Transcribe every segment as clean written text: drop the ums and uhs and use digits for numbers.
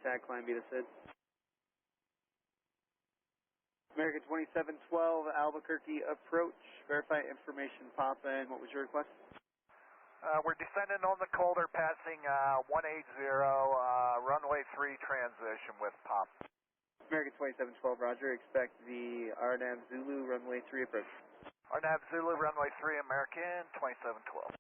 tag climb, be the SID. American 2712, Albuquerque approach, verify information pop, and what was your request? We're descending on the Calder, passing 180, runway 3 transition with pop. American 2712, roger, expect the RNAV Zulu runway 3 approach. RNAV Zulu, runway 3, American 2712.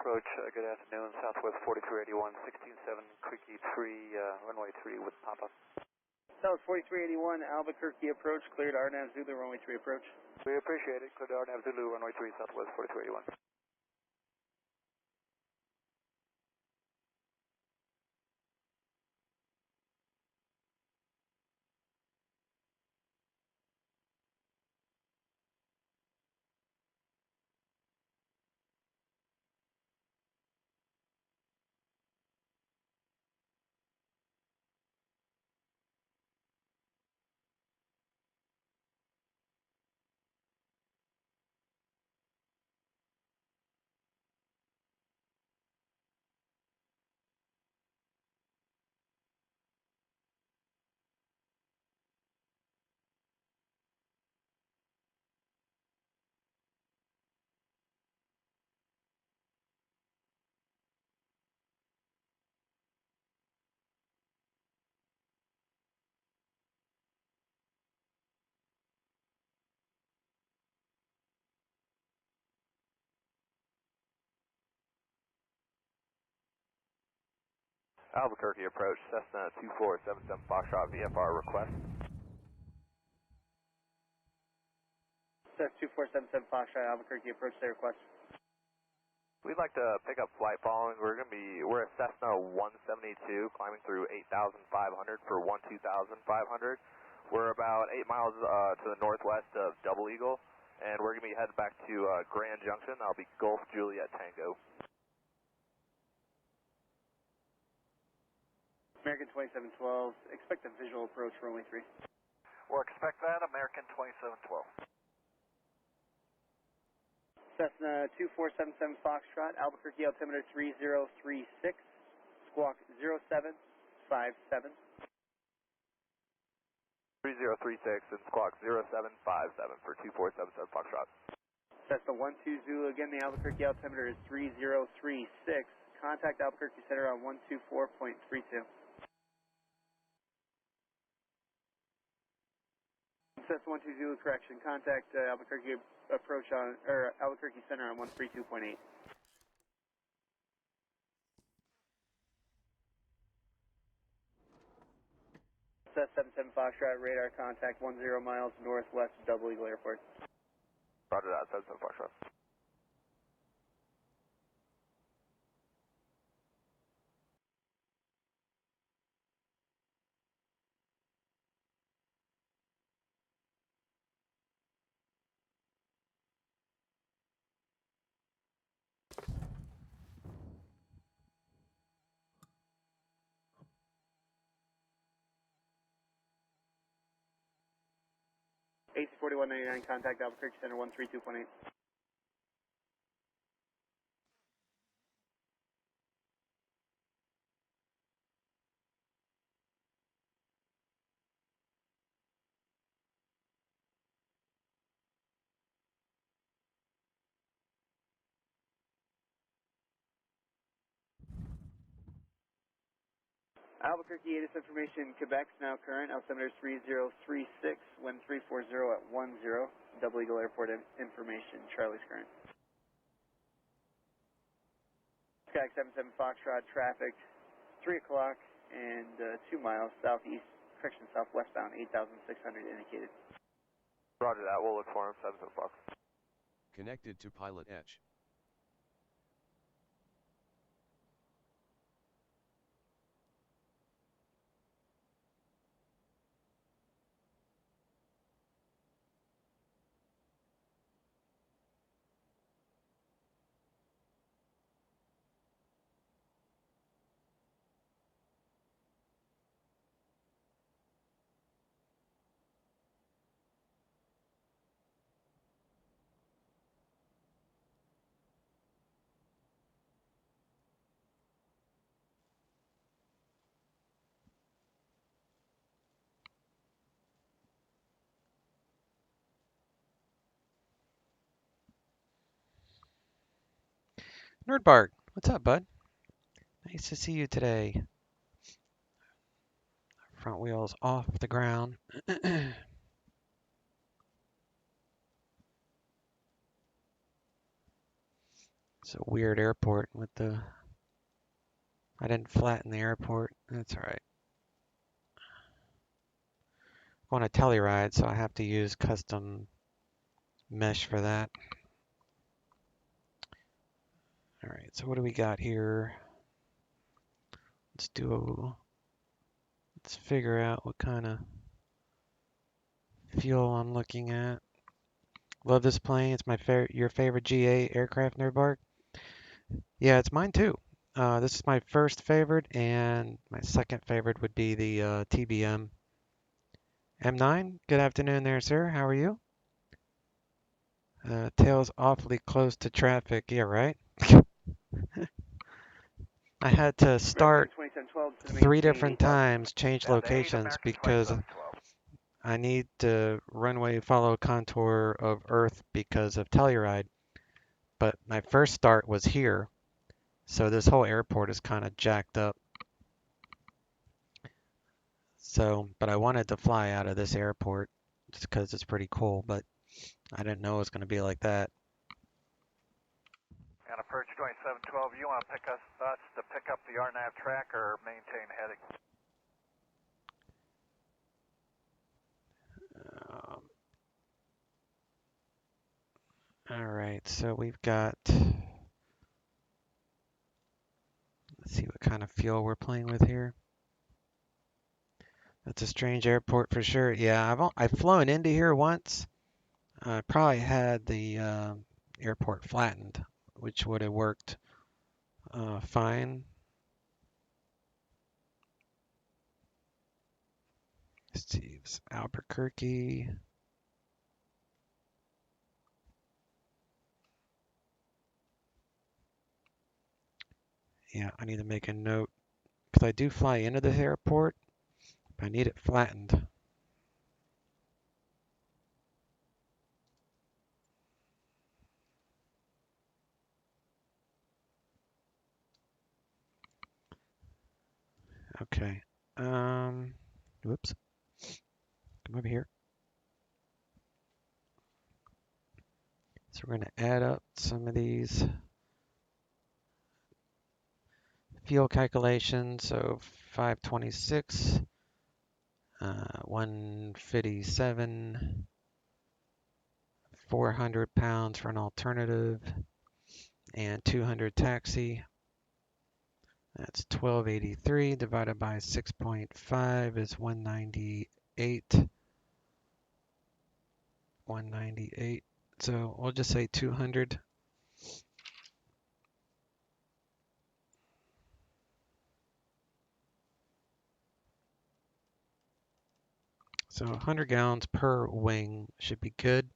Approach, good afternoon, Southwest 4381, 167 Creaky 3, runway 3 with pop-up. South 4381, Albuquerque approach, cleared RNAV Zulu, runway 3 approach. We appreciate it, cleared RNAV Zulu, runway 3, Southwest 4381. Albuquerque approach, Cessna 2477 Foxtrot VFR request. Cessna 2477 Foxtrot, Albuquerque approach, say request. We'd like to pick up flight following. We're at Cessna 172, climbing through 8,500 for 12,500. We're about 8 miles to the northwest of Double Eagle, and we're going to be heading back to Grand Junction. That'll be Gulf Juliet Tango. American 2712, expect a visual approach for runway 3. We'll expect that, American 2712. Cessna 2477 Foxtrot, Albuquerque altimeter 3036, squawk 0757. 3036 and squawk 0757 for 2477 Foxtrot. Cessna 12 Zulu, again the Albuquerque altimeter is 3036, contact Albuquerque Center on 124.32. Cessna 12 Zulu, correction. Contact Albuquerque approach on, or Albuquerque Center on 132.8. Cessna 77 Foxtrot, radar contact 10 miles northwest of Double Eagle Airport. Roger that, 77 Foxtrot. AC4199, contact Albuquerque Center 132.8. Albuquerque, ATIS information, Quebec's now current, altimeter 3036, wind 340 at 10, Double Eagle Airport information, Charlie's current. Sky 77 Foxtrot, traffic 3 o'clock and 2 miles southeast, correction southwestbound, 8,600 indicated. Roger that, we'll look for him, 77 Fox. Connected to PilotEdge. Nerdbart, what's up, bud? Nice to see you today. Front wheels off the ground. It's a weird airport with the... I didn't flatten the airport. That's all right. I'm on a Telluride, so I have to use custom mesh for that. All right, so what do we got here? Let's figure out what kind of fuel I'm looking at. Love this plane. It's your favorite GA aircraft, Nerdbart? Yeah, it's mine too. This is my first favorite, and my second favorite would be the TBM M9. Good afternoon there, sir. How are you? Tail's awfully close to traffic. Yeah, right? I had to start 3 different times, change locations, because I need to runway follow contour of Earth because of Telluride. But my first start was here, so this whole airport is kind of jacked up. So, but I wanted to fly out of this airport just because it's pretty cool, but I didn't know it was going to be like that. And approach 2712, you want to pick us to pick up the RNAV track or maintain heading? All right, so we've got, let's see what kind of fuel we're playing with here. That's a strange airport for sure. Yeah, I've flown into here once. I probably had the airport flattened, which would have worked fine. Let's see, it's Albuquerque. Yeah, I need to make a note because I do fly into this airport, but I need it flattened. Okay. Whoops. Come over here. So we're going to add up some of these fuel calculations. So 526, 157, 400 pounds for an alternative, and 200 taxi. That's 1283 divided by 6.5 is 198. 198. So we'll just say 200. So 100 gallons per wing should be good.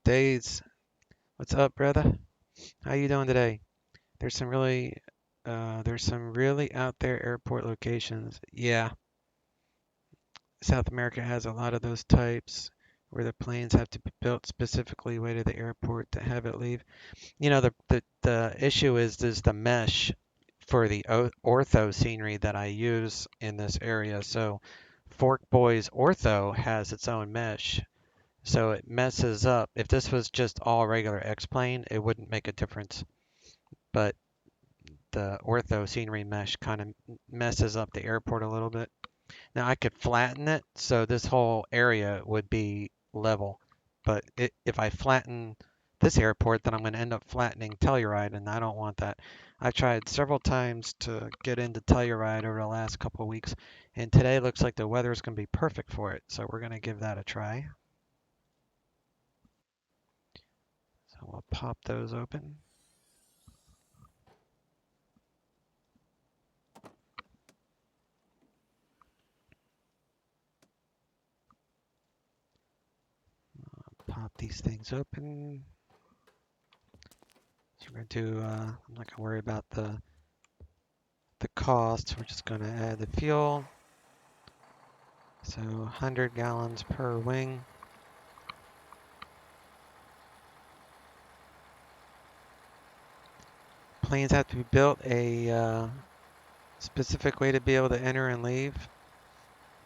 Days, what's up, brother? How you doing today? There's some really out there airport locations. Yeah, South America has a lot of those types where the planes have to be built specifically way to the airport to have it leave. You know, the issue is the mesh for the ortho scenery that I use in this area. So Fork Boys Ortho has its own mesh. So it messes up. If this was just all regular X-plane, it wouldn't make a difference. But the ortho scenery mesh kind of messes up the airport a little bit. Now I could flatten it so this whole area would be level. But if I flatten this airport, then I'm going to end up flattening Telluride, and I don't want that. I've tried several times to get into Telluride over the last couple of weeks, and today looks like the weather is going to be perfect for it. So we're going to give that a try. So we'll pop those open. Pop these things open. So we're we're gonna do. I'm not gonna worry about the cost. We're just gonna add the fuel. So 100 gallons per wing. Planes have to be built a specific way to be able to enter and leave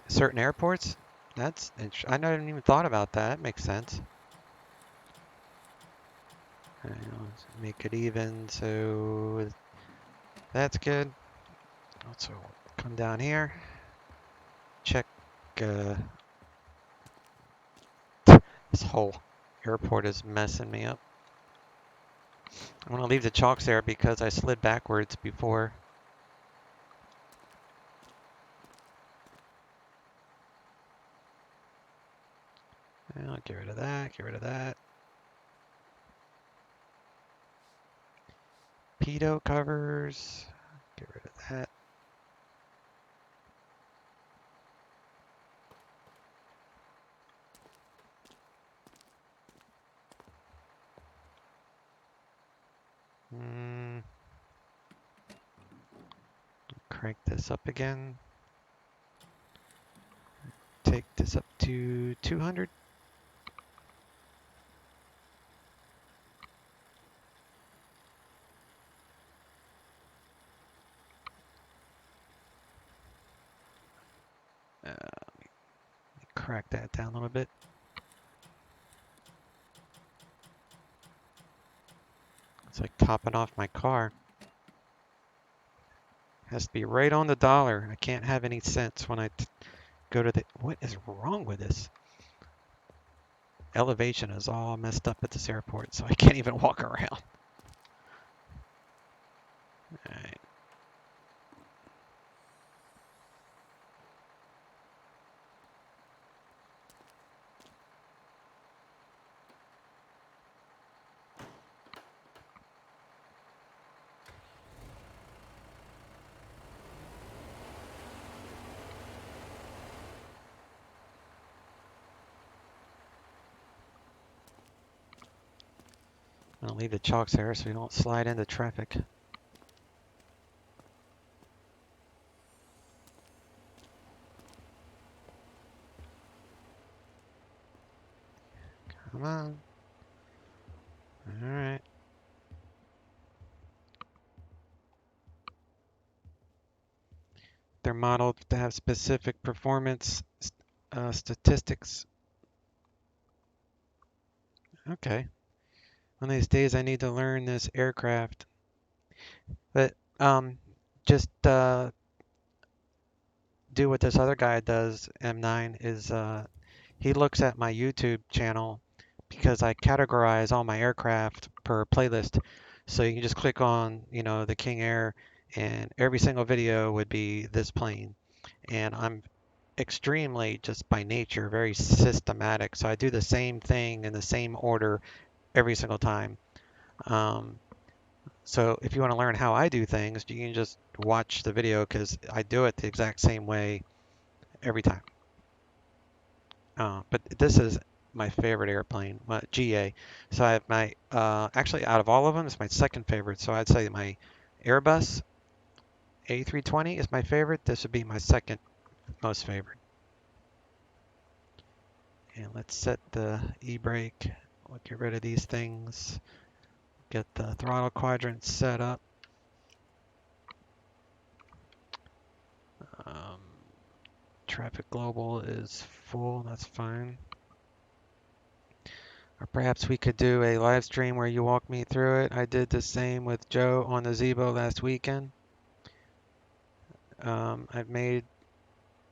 certain airports. That's I never even thought about that. That makes sense. All right, let's make it even, so that's good. Also, come down here. Check. This whole airport is messing me up. I want to leave the chalks there because I slid backwards before. I'll get rid of that, get rid of that. Pitot covers, get rid of that. Crank this up again. Take this up to 200. Let me crack that down a little bit. It's like topping off my car. Has to be right on the dollar. I can't have any cents when I go to the... What is wrong with this? Elevation is all messed up at this airport, so I can't even walk around. All right. I'll leave the chalks there so we don't slide into traffic. Come on. All right. They're modeled to have specific performance statistics. Okay. One of these days I need to learn this aircraft. But just do what this other guy does, M9, is he looks at my YouTube channel because I categorize all my aircraft per playlist. So you can just click on, you know, the King Air, and every single video would be this plane. And I'm extremely, just by nature, very systematic. So I do the same thing in the same order every single time. So if you want to learn how I do things, you can just watch the video because I do it the exact same way every time. But this is my favorite airplane, GA. So I have my, actually out of all of them, it's my second favorite. So I'd say my Airbus A320 is my favorite. This would be my second most favorite. And let's set the e-brake. We'll get rid of these things. Get the throttle quadrant set up. Traffic global is full, that's fine. Or perhaps we could do a live stream where you walk me through it. I did the same with Joe on the Zebo last weekend. I've made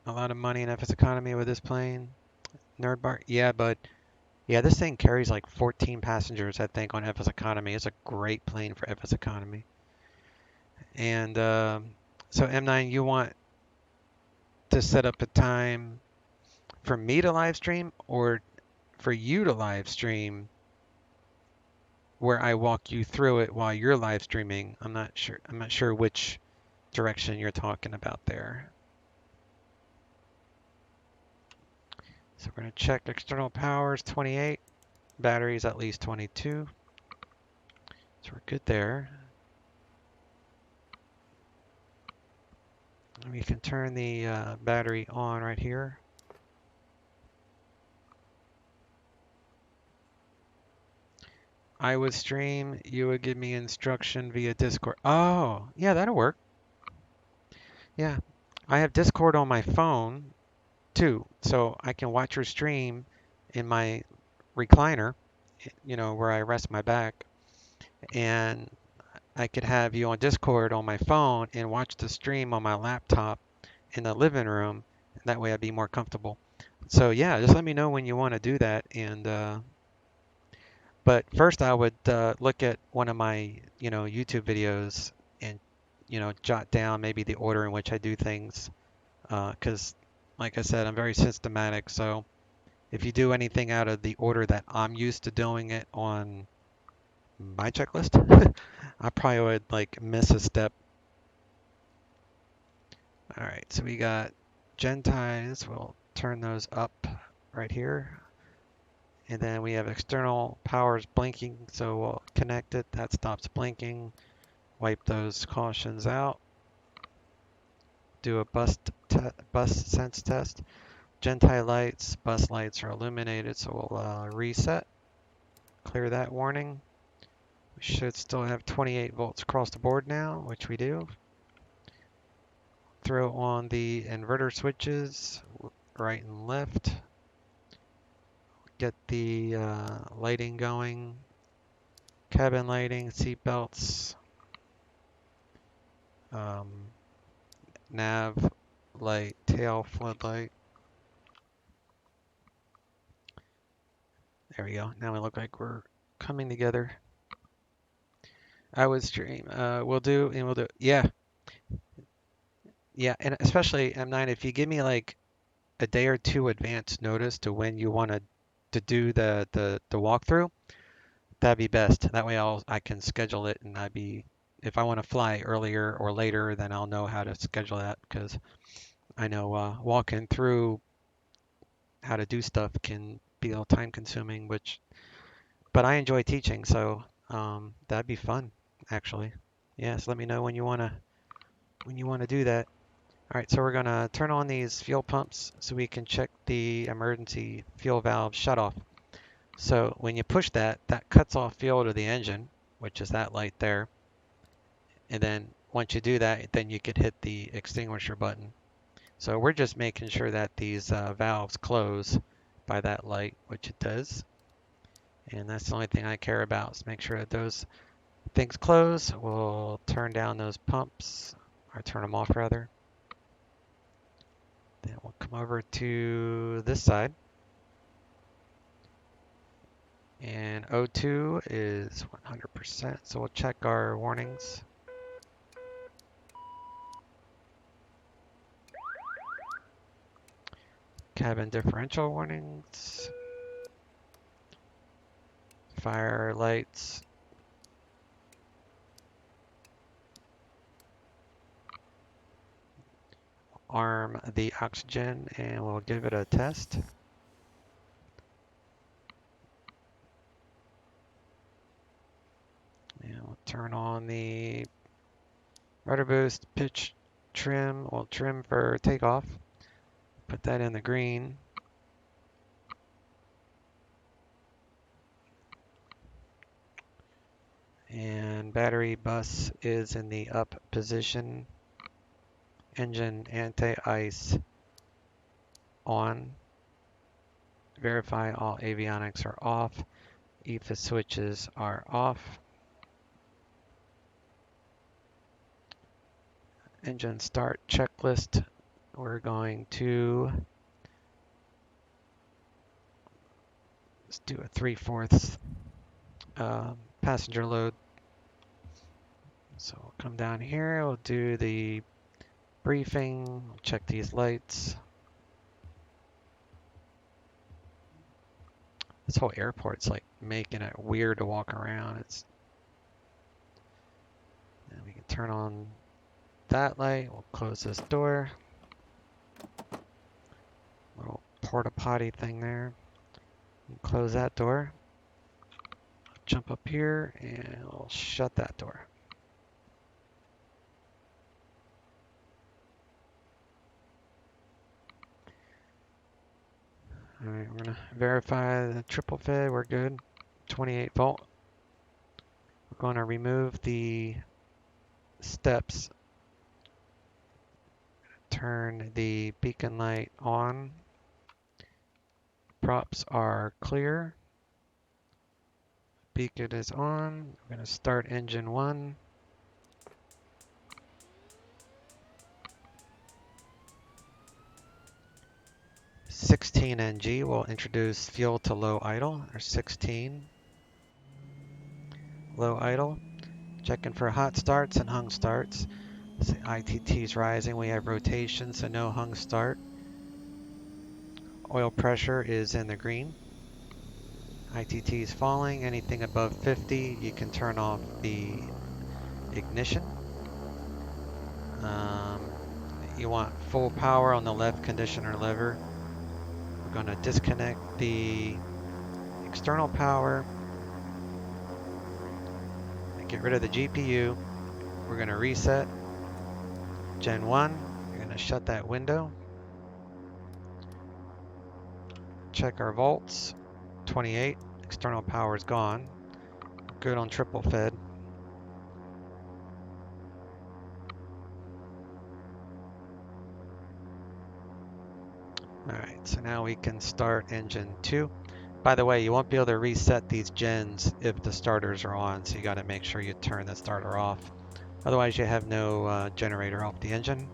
a lot of money in FS economy with this plane. Nerd bar, yeah, but yeah, this thing carries like 14 passengers, I think, on FS economy. It's a great plane for FS economy. And so M9, you want to set up a time for me to live stream or for you to live stream where I walk you through it while you're live streaming? I'm not sure which direction you're talking about there. So we're going to check external powers 28, batteries at least 22. So So we're good there. And we can turn the battery on right here. I would stream, you would give me instruction via Discord. Oh, yeah, that'll work. Yeah, I have Discord on my phone too, so I can watch your stream in my recliner, you know, where I rest my back, and I could have you on Discord on my phone and watch the stream on my laptop in the living room. That way I'd be more comfortable. So yeah, just let me know when you want to do that. And but first I would look at one of my, you know, YouTube videos and, you know, jot down maybe the order in which I do things. Because like I said, I'm very systematic. So if you do anything out of the order that I'm used to doing it on my checklist, I probably would like miss a step. All right, so we got gen ties. We'll turn those up right here. And then we have external powers blinking, so we'll connect it. That stops blinking. Wipe those cautions out. Do a bus sense test. Gen tie lights, bus lights are illuminated, so we'll reset. Clear that warning. We should still have 28 volts across the board now, which we do. Throw on the inverter switches, right and left. Get the lighting going. Cabin lighting, seat belts, nav light, tail floodlight. There we go. Now we look like we're coming together. I would stream. We'll do. Yeah. Yeah. And especially M9, if you give me like a day or two advance notice to when you want to do the walkthrough, that'd be best. That way I can schedule it, and if I want to fly earlier or later, then I'll know how to schedule that, because I know walking through how to do stuff can be a little time consuming, but I enjoy teaching, so that'd be fun actually. Yeah, so let me know when you wanna do that. All right, so we're gonna turn on these fuel pumps so we can check the emergency fuel valve shutoff. So when you push that cuts off fuel to the engine, which is that light there. And then once you do that, then you could hit the extinguisher button. So we're just making sure that these valves close by that light, which it does. And that's the only thing I care about, is make sure that those things close. We'll turn down those pumps, or turn them off rather. Then we'll come over to this side. And O2 is 100%, so we'll check our warnings. Cabin differential warnings. Fire lights. Arm the oxygen and we'll give it a test. And we'll turn on the rudder boost, pitch, trim. We'll trim for takeoff. Put that in the green. And battery bus is in the up position. Engine anti-ice on. Verify all avionics are off. EFA switches are off. Engine start checklist. We're going to let's do a 3/4 passenger load. So we'll come down here, we'll do the briefing, we'll check these lights. This whole airport's like making it weird to walk around. And we can turn on that light, we'll close this door. Little porta potty thing there. Close that door. jump up here and we'll shut that door. All right, we're gonna verify the triple fed. We're good. 28 volt. We're going to remove the steps. Turn the beacon light on. Props are clear. Beacon is on. We're going to start engine 1. (16 NG) will introduce fuel to low idle, or 16. Low idle. Checking for hot starts and hung starts. So ITT is rising. We have rotation, so no hung start. Oil pressure is in the green. ITT is falling. Anything above 50, you can turn off the ignition. You want full power on the left conditioner lever. We're going to disconnect the external power. Get rid of the GPU. We're going to reset Gen 1. We're going to shut that window. Check our volts. 28. External power is gone. Good on triple fed. Alright, so now we can start engine 2. By the way, you won't be able to reset these gens if the starters are on, so you got to make sure you turn the starter off. Otherwise, you have no generator off the engine.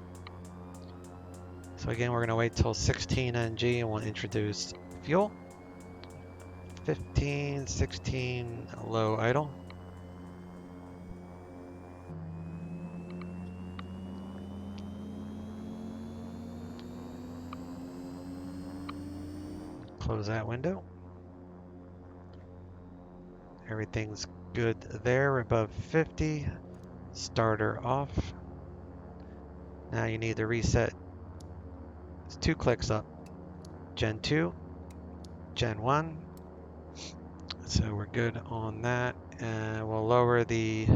So again, we're going to wait till 16 NG and we'll introduce fuel. 15, 16, low idle. Close that window. Everything's good there. We're above 50. Starter off. Now you need to reset. It's 2 clicks up. Gen 2, Gen 1. So we're good on that. And we'll lower the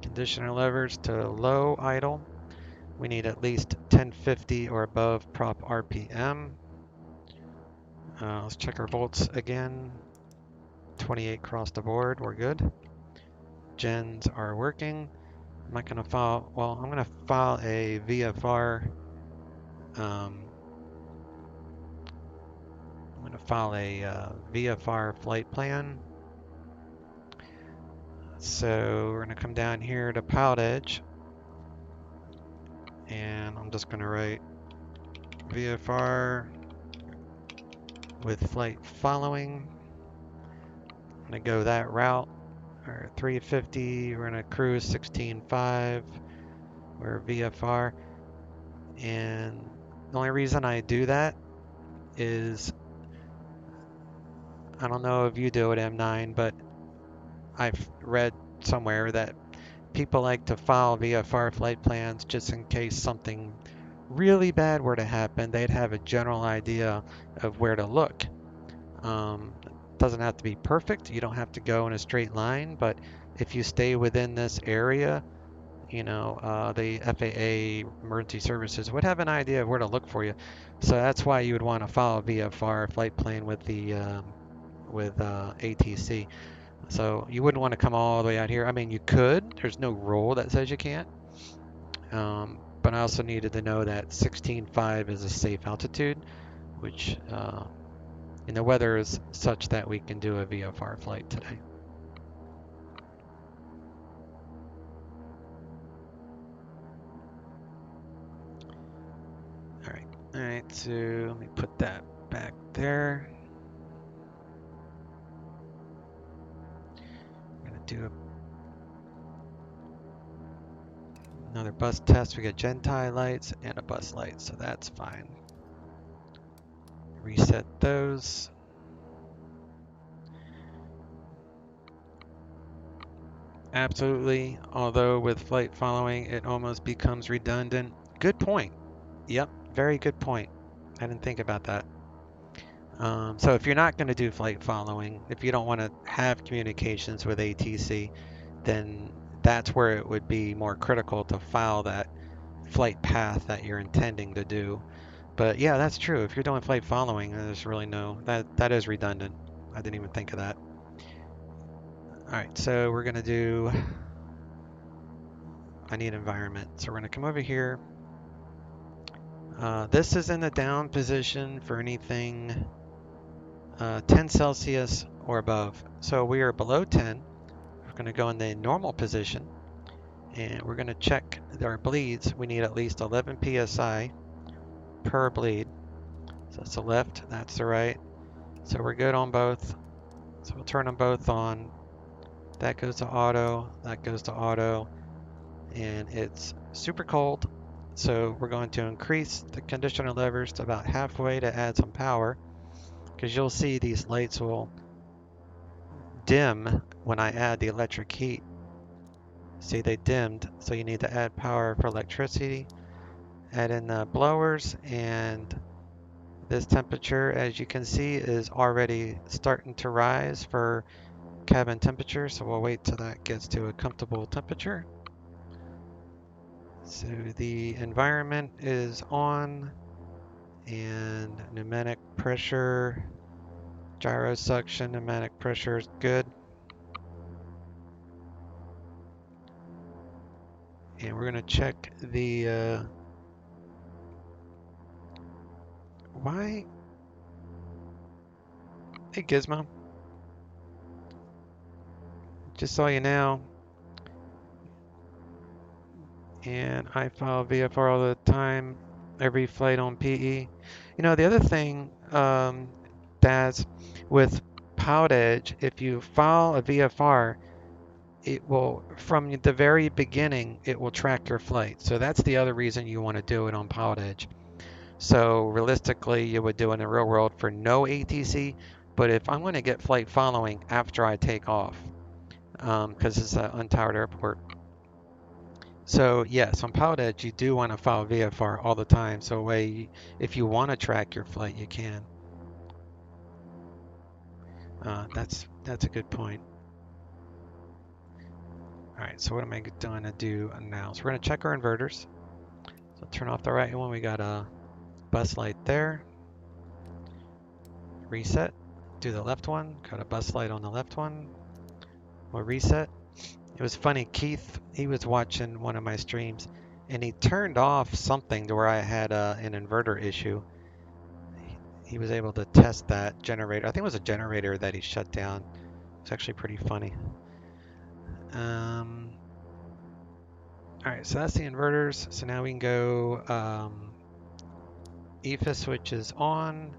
conditioner levers to low idle. We need at least 1050 or above prop RPM. Let's check our volts again. 28 across the board, we're good. Gens are working. I'm not going to file, well, I'm going to file a VFR. I'm going to file a VFR flight plan. So we're going to come down here to PilotEdge. And I'm just going to write VFR with flight following. I'm going to go that route. Or 350, we're going to cruise 16.5. We're VFR. And the only reason I do that is, I don't know if you do at M9, but I've read somewhere that people like to file VFR flight plans just in case something really bad were to happen. They'd have a general idea of where to look. Doesn't have to be perfect. You don't have to go in a straight line, but if you stay within this area, you know, the FAA emergency services would have an idea of where to look for you. So that's why you would want to follow VFR flight plan with the ATC. So you wouldn't want to come all the way out here. I mean, you could. There's no rule that says you can't. But I also needed to know that 16.5 is a safe altitude, which and the weather is such that we can do a VFR flight today. All right, so let me put that back there. I'm gonna do another bus test. We got Gentai lights and a bus light, so that's fine. Reset those. Absolutely, although with flight following, it almost becomes redundant. Good point. Yep, very good point. I didn't think about that. So if you're not going to do flight following, if you don't want to have communications with ATC, then that's where it would be more critical to file that flight path that you're intending to do. But yeah, that's true. If you're doing flight following, there's really no, that is redundant. I didn't even think of that. All right, so we're gonna do, I need environment. So we're gonna come over here. This is in the down position for anything 10 Celsius or above. So we are below 10. We're gonna go in the normal position and we're gonna check our bleeds. We need at least 11 PSI per bleed. So that's the left, that's the right. So we're good on both. So we'll turn them both on. That goes to auto, that goes to auto, and it's super cold. So we're going to increase the conditioner levers to about halfway to add some power, because you'll see these lights will dim when I add the electric heat. See, they dimmed, so you need to add power for electricity. Add in the blowers, and this temperature, as you can see, is already starting to rise for cabin temperature, so we'll wait till that gets to a comfortable temperature. So the environment is on, and pneumatic pressure, gyro suction, pneumatic pressure is good. And we're going to check the, why? Hey Gizmo, just saw you now. And I file VFR all the time, every flight on PE. You know, the other thing, that's with PilotEdge, if you file a VFR, it will, from the very beginning, it will track your flight. So that's the other reason you want to do it on PilotEdge. So realistically, you would do it in the real world for no ATC, but if I'm going to get flight following after I take off, because it's an untowered airport. So yes, on PilotEdge, you do want to file VFR all the time. So if you want to track your flight, you can. That's a good point. All right, so what am I going to do now? So we're going to check our inverters. So turn off the right one. We got a bus light there. Reset. Do the left one. Got a bus light on the left one. We'll reset. It was funny. Keith, he was watching one of my streams, and he turned off something to where I had an inverter issue. He was able to test that generator. I think it was a generator that he shut down. It's actually pretty funny. All right, so that's the inverters. So now we can go EFIS switches on.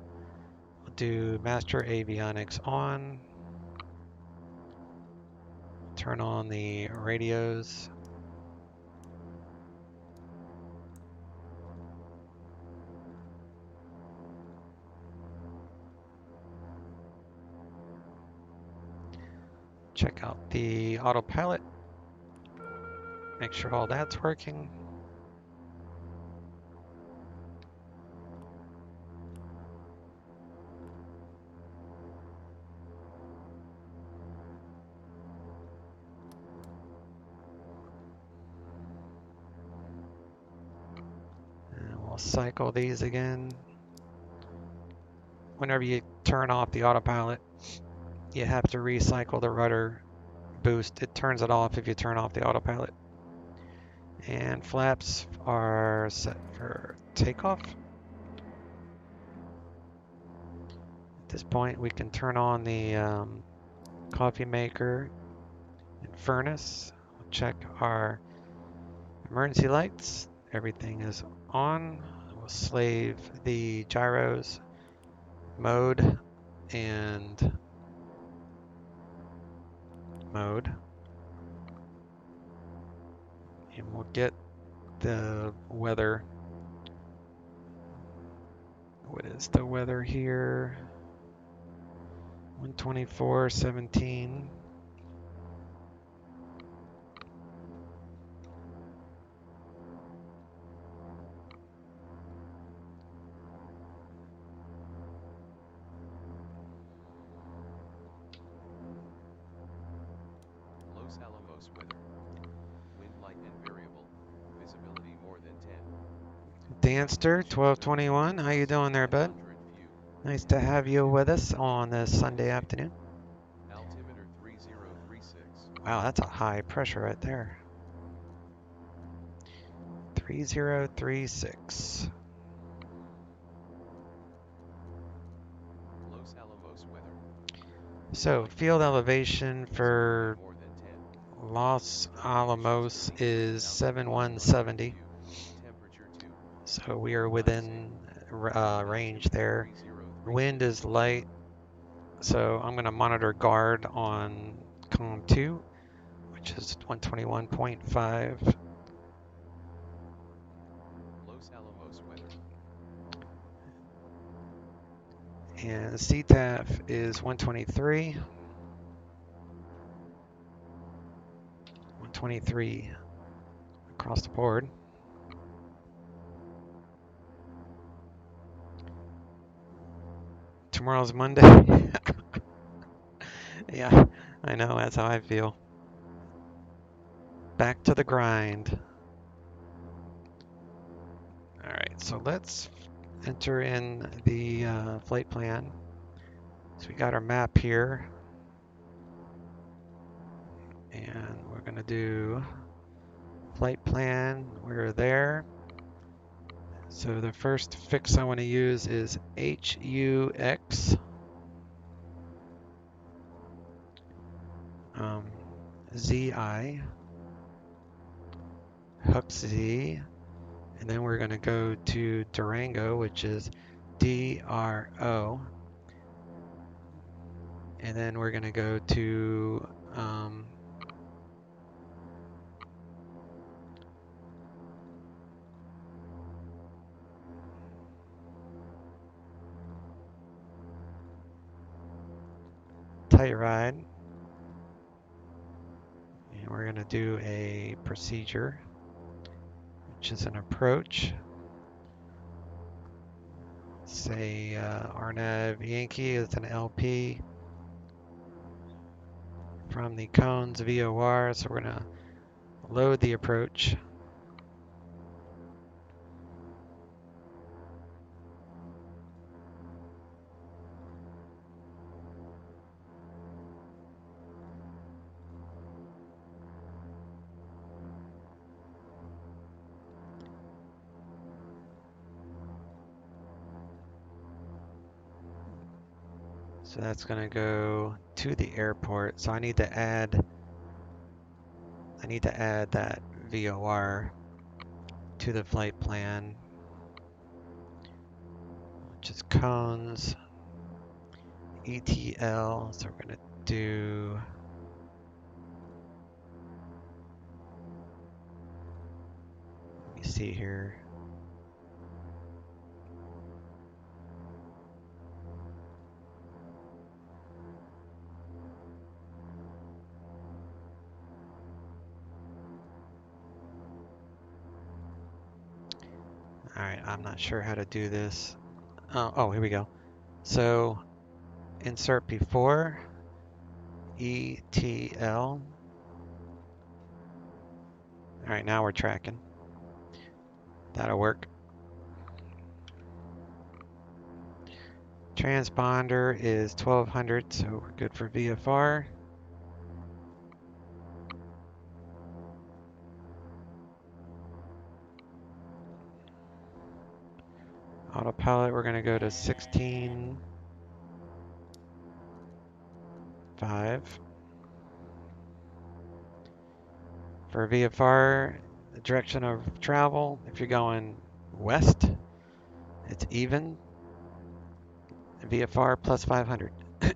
We'll do master avionics on. Turn on the radios. Check out the autopilot. Make sure all that's working. And we'll cycle these again. Whenever you turn off the autopilot, you have to recycle the rudder boost. It turns it off if you turn off the autopilot. And flaps are set for takeoff. At this point, we can turn on the coffee maker and furnace. We'll check our emergency lights. Everything is on. We'll slave the gyros, mode, and mode. And we'll get the weather. What is the weather here? 124.17. Alamos weather. Wind light and variable. Visibility more than 10. Danster 1221, how you doing there, bud? Nice to have you with us on this Sunday afternoon. Altimeter 3036. Wow, that's a high pressure right there. 3036. Los Alamos weather. So field elevation for Los Alamos is 7170. Temperature 2. So we are within range there. Wind is light, so I'm going to monitor guard on COM 2, which is 121.5. Los Alamos weather. And CTAF is 123. 123 across the board. Tomorrow's Monday. Yeah, I know, that's how I feel. Back to the grind. All right, so let's enter in the flight plan. So we got our map here. And we're going to do flight plan. We're there. So the first fix I want to use is HUX. ZI. Hux Z. And then we're going to go to Durango, which is DRO. And then we're going to go to Telluride. And we're going to do a procedure, which is an approach. Say RNAV Yankee is an LP from the cones VOR, so we're going to load the approach. So that's going to go to the airport. So I need to add that VOR to the flight plan, which is cones ETL. So we're going to do let me see here. All right, I'm not sure how to do this. Oh, here we go. So insert before ETL. All right, now we're tracking. That'll work. Transponder is 1200, so we're good for VFR. Autopilot, we're going to go to 16.5. For VFR, the direction of travel, if you're going west, it's even. VFR plus 500. All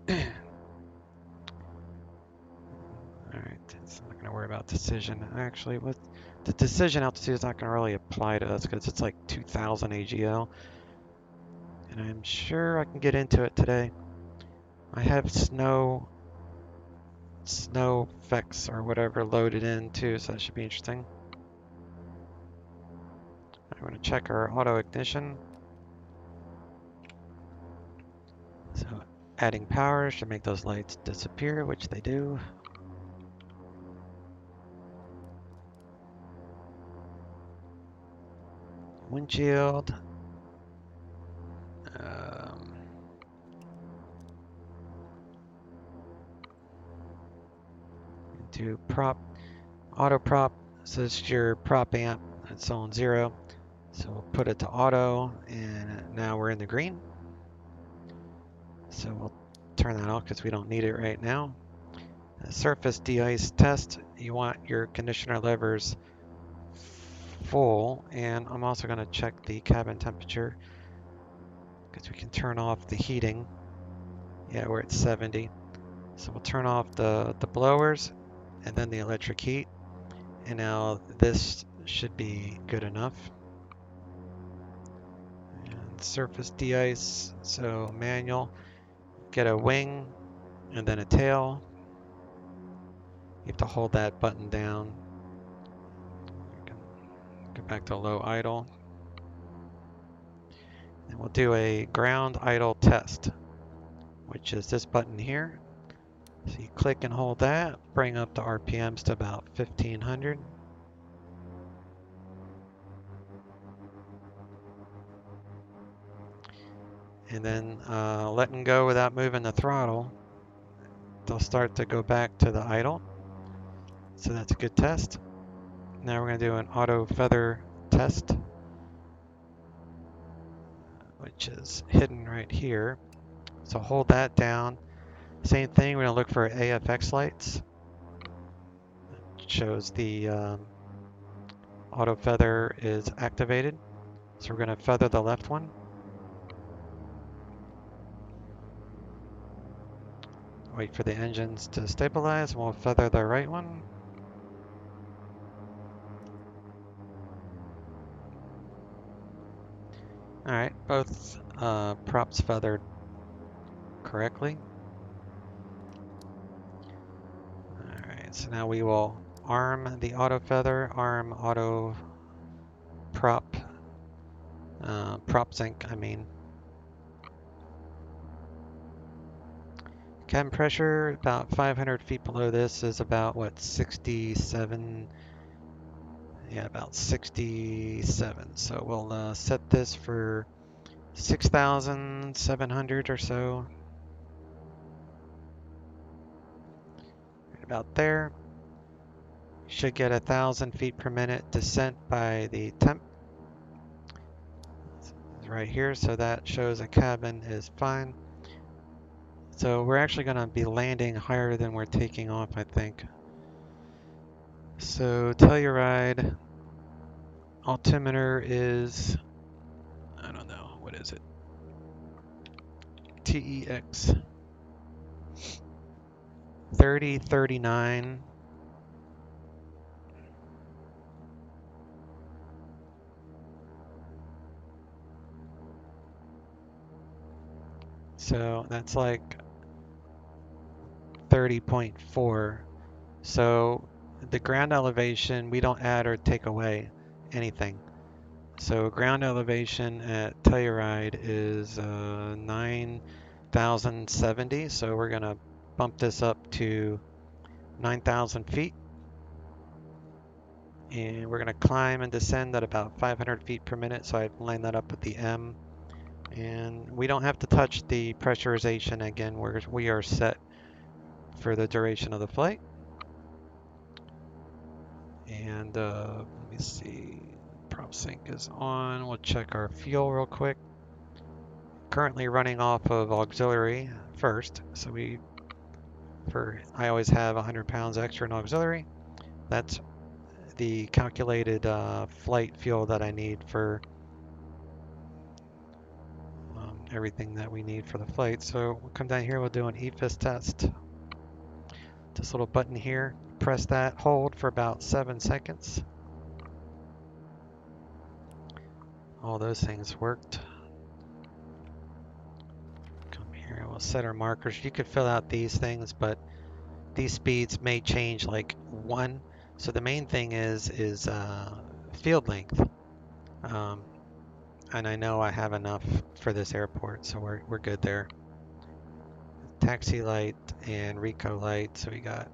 right, so I'm not going to worry about decision. Actually, what the decision altitude is not going to really apply to us because it's like 2000 AGL. And I'm sure I can get into it today. I have snow effects or whatever loaded in too, so that should be interesting. I'm going to check our auto ignition. So adding power should make those lights disappear, which they do. windshield. Do prop, auto prop. So this is your prop amp. It's on 0. So we'll put it to auto, and now we're in the green. So we'll turn that off because we don't need it right now. Surface de-ice test. You want your conditioner levers full, and I'm also going to check the cabin temperature because we can turn off the heating. Yeah, we're at 70. So we'll turn off the blowers and then the electric heat. And now this should be good enough. And surface de-ice, so manual. Get a wing and then a tail. You have to hold that button down. Go back to low idle. And we'll do a ground idle test, which is this button here. So you click and hold that, bring up the RPMs to about 1500. And then letting go without moving the throttle, they'll start to go back to the idle. So that's a good test. Now we're going to do an auto feather test, which is hidden right here. So hold that down. Same thing, we're going to look for AFX lights. It shows the auto feather is activated. So we're going to feather the left one. Wait for the engines to stabilize, and we'll feather the right one. Alright, both props feathered correctly. Alright, so now we will arm the auto feather, arm auto prop, prop zinc, I mean. Cabin pressure, about 500 feet below this is about, what, 67? Yeah, about 67. So we'll set this for 6,700 or so. Right about there. Should get 1,000 feet per minute descent by the temp. It's right here, so that shows a cabin is fine. So we're actually going to be landing higher than we're taking off, I think. So Telluride altimeter is, I don't know, what is it? TEX 3039. So that's like 30.4. So the ground elevation, we don't add or take away anything. So ground elevation at Telluride is 9,070. So we're going to bump this up to 9,000 feet. And we're going to climb and descend at about 500 feet per minute. So I line that up with the M. And we don't have to touch the pressurization again. We are set for the duration of the flight. And let me see, prop sync is on. We'll check our fuel real quick. Currently running off of auxiliary first. So I always have 100 pounds extra in auxiliary. That's the calculated flight fuel that I need for everything that we need for the flight. So we'll come down here, we'll do an EFIS test. This little button here, press that, hold for about 7 seconds. All those things worked. Come here, we'll set our markers. You could fill out these things, but these speeds may change like 1. So the main thing is field length. And I know I have enough for this airport, so we're good there. Taxi light and Reco light. So we got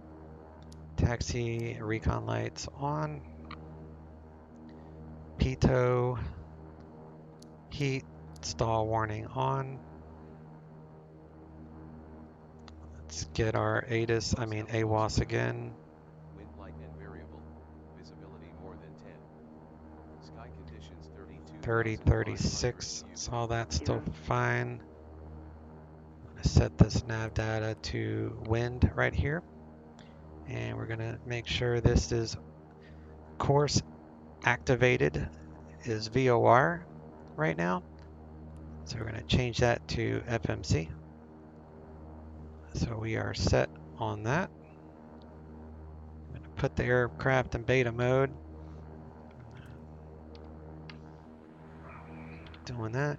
taxi recon lights on. Pitot heat, stall warning on. Let's get our AWOS again. Wind light and variable. Visibility more than 10. Sky conditions 30, 36. So all that's still Kilo. fine. I'm going to set this nav data to wind right here. And we're going to make sure this is course activated is VOR right now. So we're going to change that to FMC. So we are set on that. I'm going to put the aircraft in beta mode. Doing that.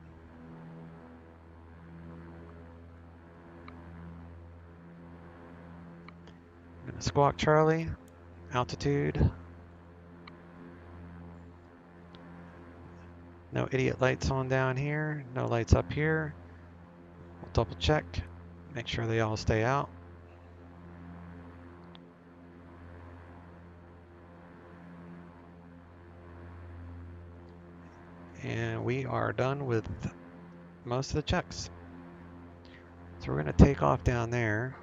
I'm going to squawk Charlie, altitude. No idiot lights on down here, no lights up here. We'll double check, make sure they all stay out. And we are done with most of the checks. So we're going to take off down there.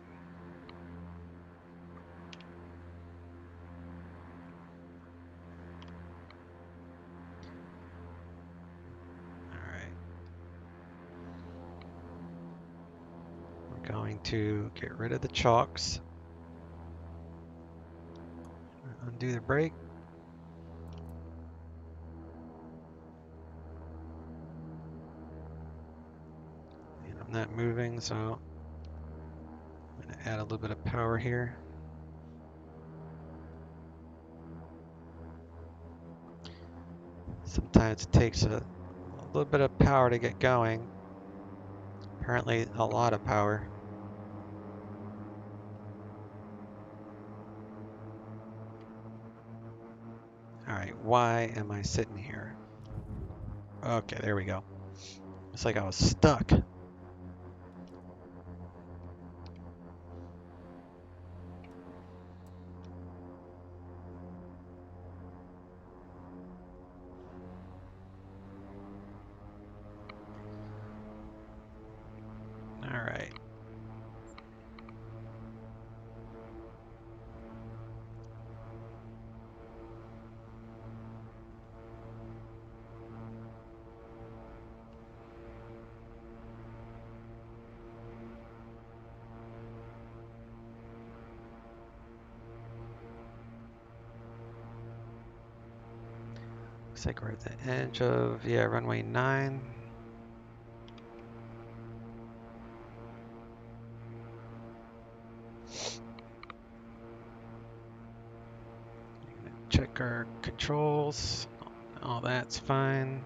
Going to get rid of the chocks, undo the brake, and I'm not moving, so I'm going to add a little bit of power here. Sometimes it takes a little bit of power to get going, apparently a lot of power. Alright, why am I sitting here? Okay, there we go. It's like I was stuck. Alright. Looks like we're at the edge of, runway 9. Check our controls. All that's fine.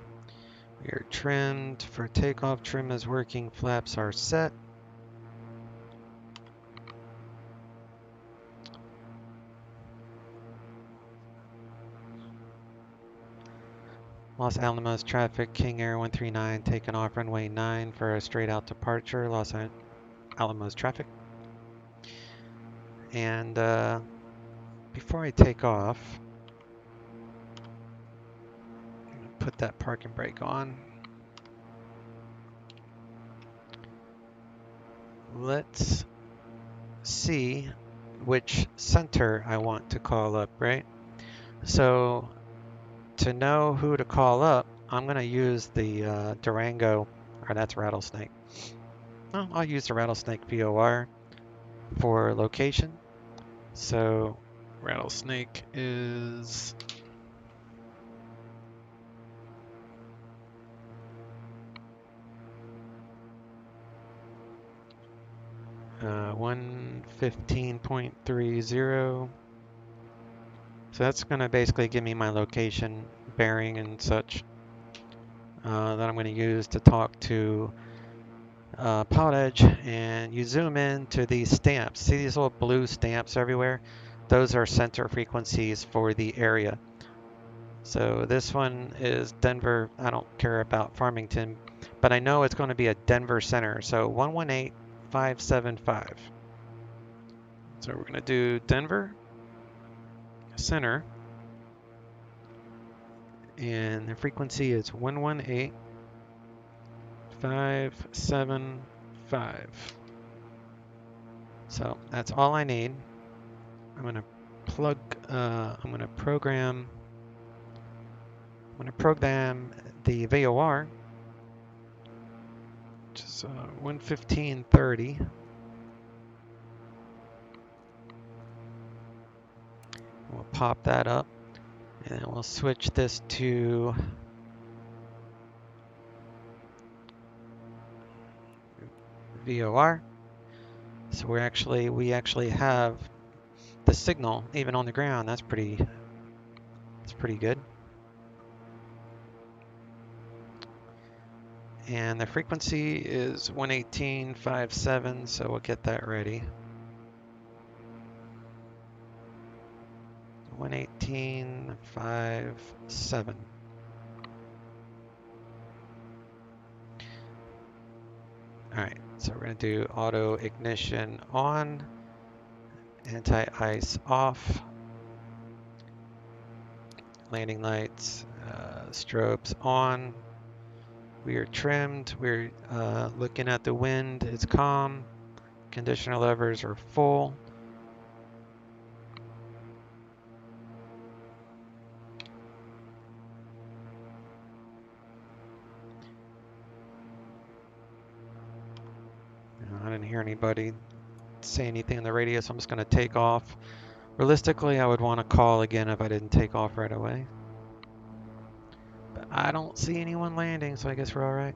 We are trimmed for takeoff. Trim is working. Flaps are set. Los Alamos traffic, King Air 139 taking off runway 9 for a straight out departure. Los Alamos traffic. And before I take off, I'm going to put that parking brake on. Let's see which center I want to call up, right? So to know who to call up, I'm going to use the Durango, or that's Rattlesnake. Well, I'll use the Rattlesnake VOR for location. So Rattlesnake is 115.30. So that's going to basically give me my location, bearing, and such that I'm going to use to talk to PilotEdge. And you zoom in to these stamps. See these little blue stamps everywhere? Those are center frequencies for the area. So this one is Denver. I don't care about Farmington, but I know it's going to be a Denver center. So 118575. So we're going to do Denver center, and the frequency is 118.575. 575. So that's all I need. I'm gonna program the VOR, which is 115.30. We'll pop that up, and then we'll switch this to VOR. So we actually have the signal even on the ground. That's pretty good. And the frequency is 118.57, so we'll get that ready. 118.57. All right, so we're going to do auto ignition on, anti-ice off, landing lights, strobes on. We are trimmed. We're looking at the wind. It's calm. Conditioner levers are full. I didn't hear anybody say anything on the radio, so I'm just going to take off. Realistically, I would want to call again if I didn't take off right away. But I don't see anyone landing, so I guess we're all right.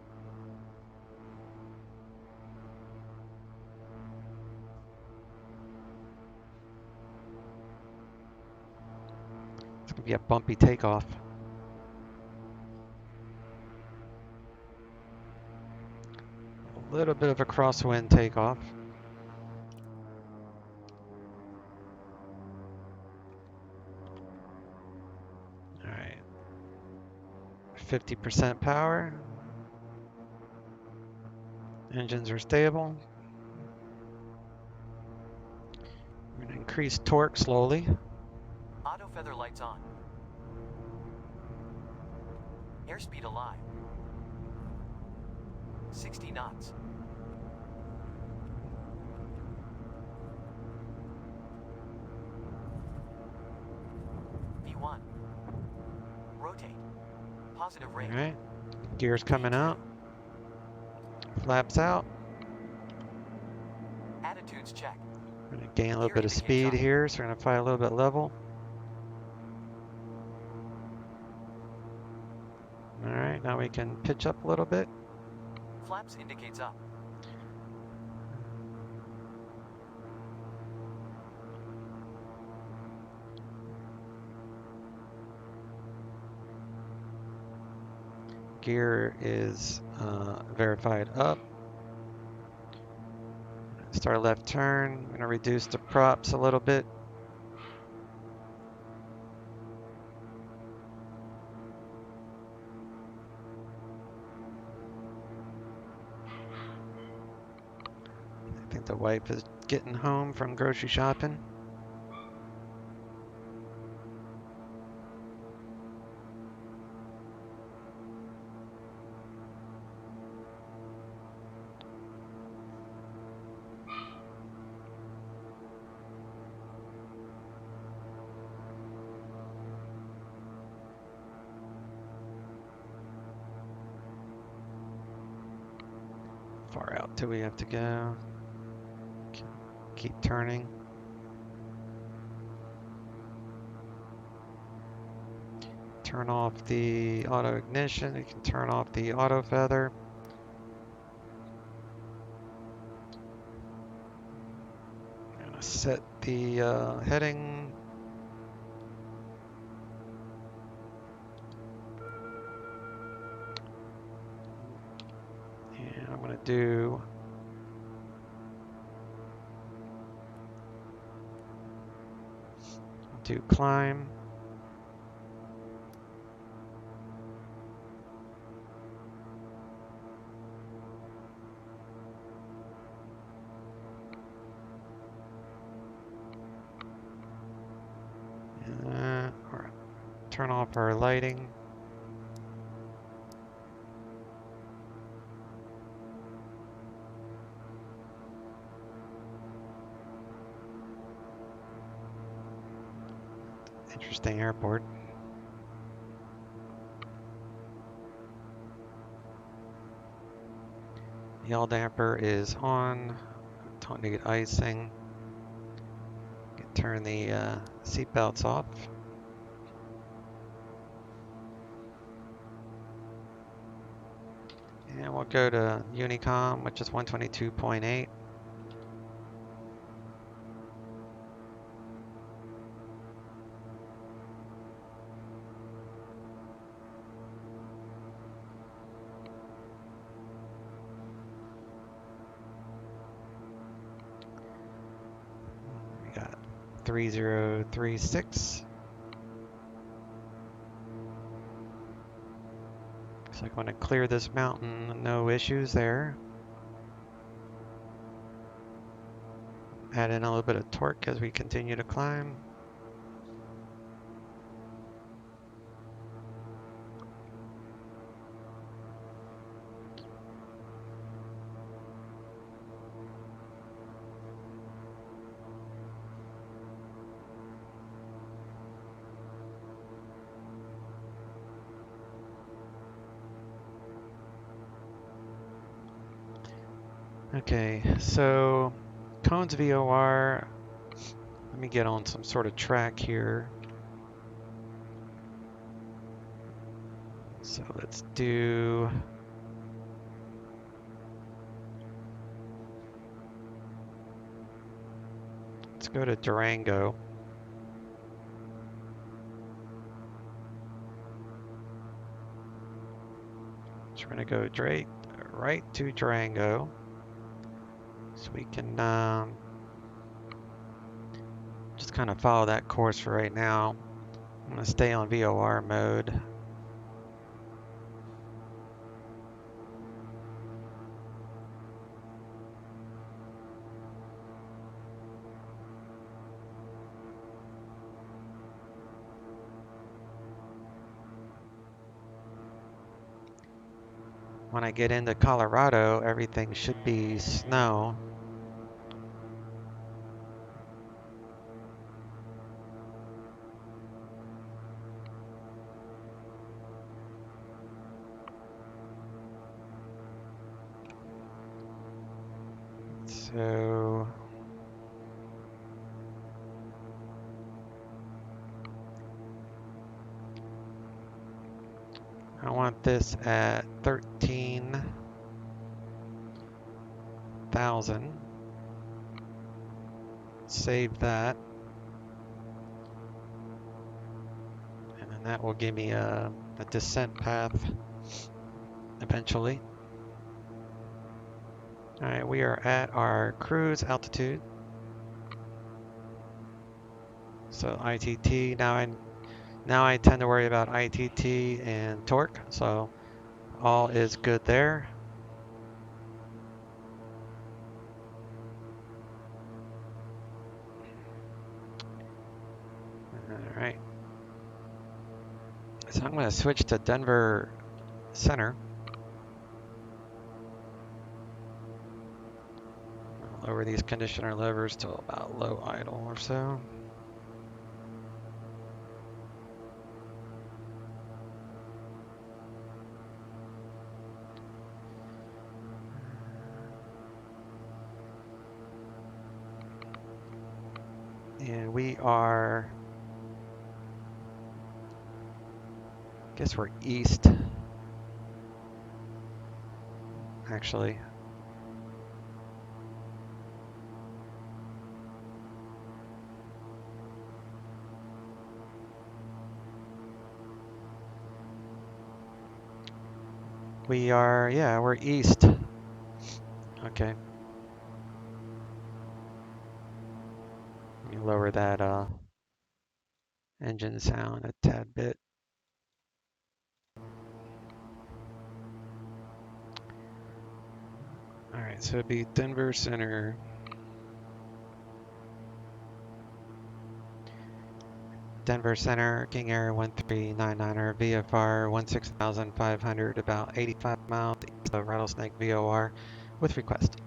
It's going to be a bumpy takeoff. A little bit of a crosswind takeoff. All right. 50% power. Engines are stable. We're going to increase torque slowly. Auto feather lights on. Airspeed alive. 60 knots. V1. Rotate. Positive rate. All right. Gears coming out. Flaps out. Attitudes check. We're going to gain a little bit of speed here, so we're going to fly a little bit level. All right, now we can pitch up a little bit. Flaps indicates up. Gear is verified up. Start a left turn. I'm going to reduce the props a little bit. I think the wife is getting home from grocery shopping. Far out till we have to go. Keep turning. Turn off the auto ignition. You can turn off the auto feather. I'm gonna set the heading. And I'm gonna do climb. Or turn off our lighting. Interesting airport. Yaw damper is on. Don't need icing. Turn the seat belts off. And we'll go to Unicom, which is 122.8. We got 3036. Looks like I'm going to clear this mountain, no issues there. Add in a little bit of torque as we continue to climb. Okay, so cones VOR, let me get on some sort of track here. So let's go to Durango. So we're gonna go right to Durango. So we can just kind of follow that course for right now. I'm going to stay on VOR mode. When I get into Colorado, everything should be snow. So I want this at 13,000. Save that. And then that will give me a descent path eventually. All right, we are at our cruise altitude. So ITT, now I tend to worry about ITT and torque, so all is good there. All right. So I'm going to switch to Denver Center. I'll lower these conditioner levers to about low idle or so. And we are, I guess we're east, actually. We are, yeah, we're east. Okay. Let me lower that engine sound a tad bit. All right, so it'd be Denver Center. Denver Center, King Air 1399er, VFR 16,500, about 85 miles east of Rattlesnake VOR, with request.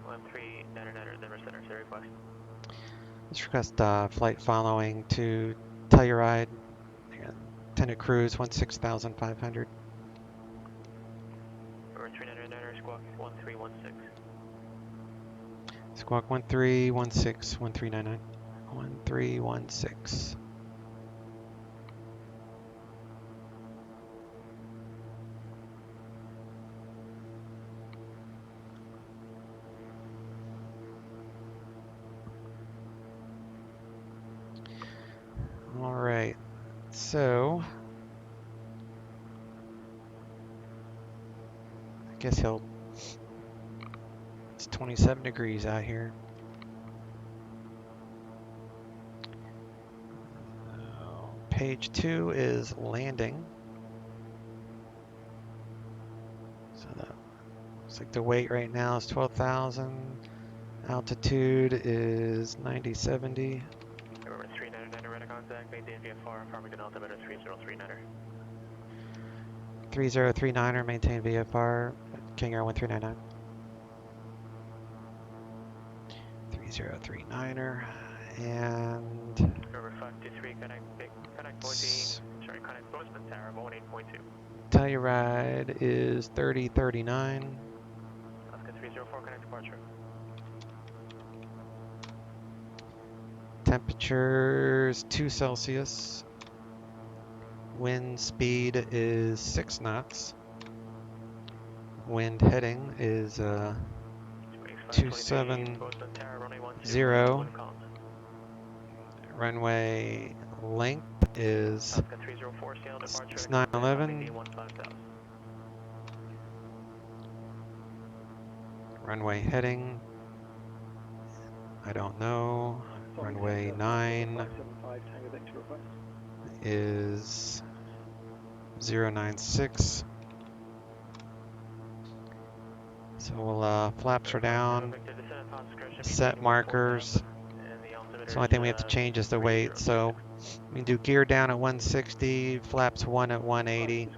1399er, Denver Center, say request. Let's request flight following to Telluride. Intended cruise 16,500. Over 399er, squawk 1316. Squawk 1316, 1399. 1316. All right, so I guess it's 27 degrees out here. Page 2 is landing. So that looks like the weight right now is 12,000. Altitude is 9070. Over 399er, radar contact, maintain VFR, Farmington altimeter 3039er. 3039er, maintain VFR, King Air 1399. 3039er, and Over 523, connect Bozeman Tower, 18.2. Telluride is 3039. Alaska 304, connect departure. Temperatures 2 Celsius. Wind speed is 6 knots. Wind heading is 270. Runway length is 911. Runway heading, I don't know. Runway 9 is 096. So we'll flaps are down, set markers. So the only thing we have to change is the weight. So we can do gear down at 160, flaps 1 at 180,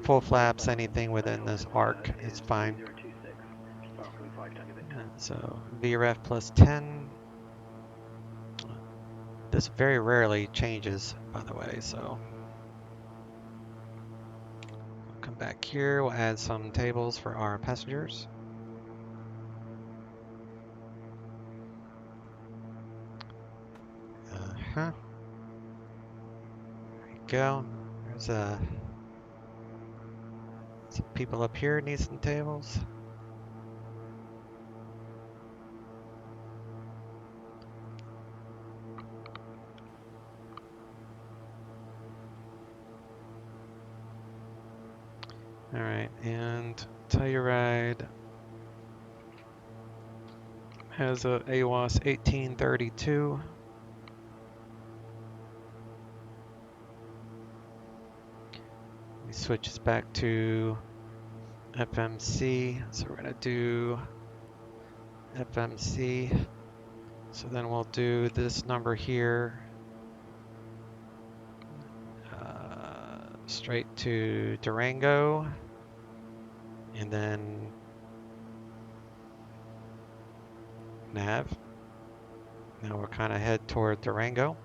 full flaps, anything within this arc is fine. So VRF plus 10. This very rarely changes, by the way, so we'll come back here. We'll add some tables for our passengers. There you go. There's some people up here need some tables. All right, and Telluride has a AWAS 1832. We switch this back to FMC, so we're gonna do FMC. So then we'll do this number here, straight to Durango, and then nav. Now we'll kind of head toward Durango.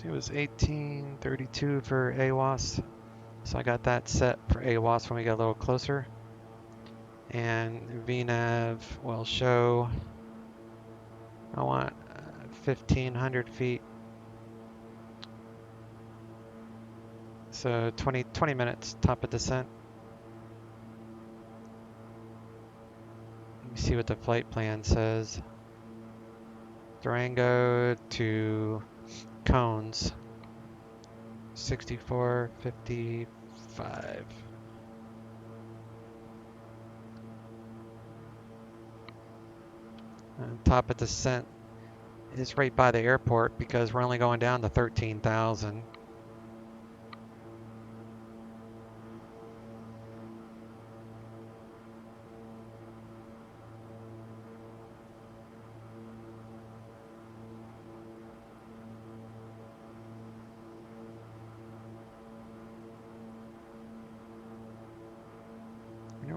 It was 1832 for AWAS, so I got that set for AWAS when we get a little closer. And VNAV will show, I want 1,500 feet. So 20 minutes, top of descent. Let me see what the flight plan says. Durango to Cones, 6455. And top of descent is right by the airport because we're only going down to 13,000.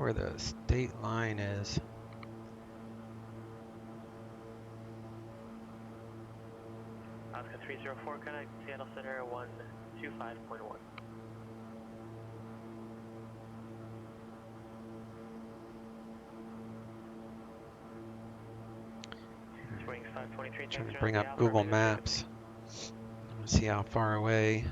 where the state line is. Oscar 304, connect Seattle Center 125.1. Wings 523. Trying to bring up Google Maps. See how far away.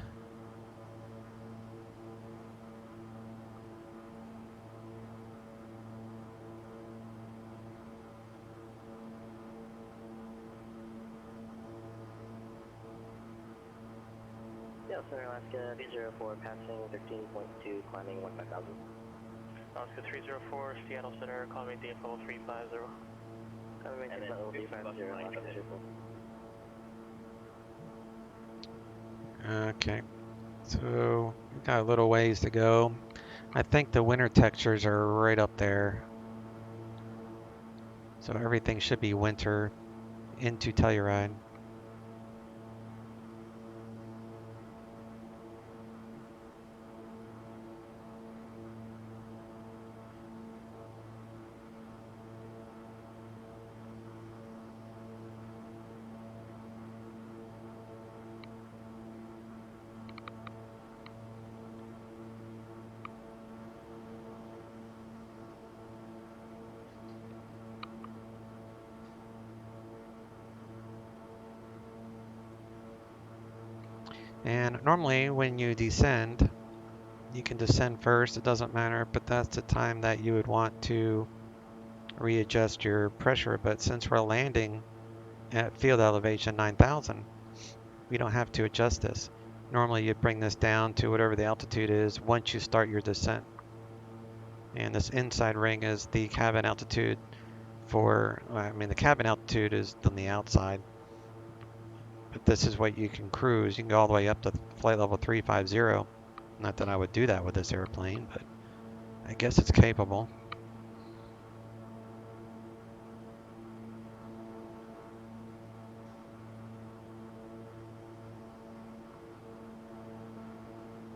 Yeah, Center Alaska 304, passing 13.2, climbing 15,000. Oscar 304, Seattle Center, climbing DF level 350. Climbing level 350, Alaska 304. Okay, so we've got a little ways to go. I think the winter textures are right up there. So everything should be winter into Telluride. And normally when you descend, you can descend first, it doesn't matter, but that's the time that you would want to readjust your pressure. But since we're landing at field elevation 9,000, we don't have to adjust this. Normally you'd bring this down to whatever the altitude is once you start your descent. And this inside ring is the cabin altitude for, I mean, the cabin altitude is on the outside. But this is what you can cruise. You can go all the way up to flight level 350. Not that I would do that with this airplane, but I guess it's capable.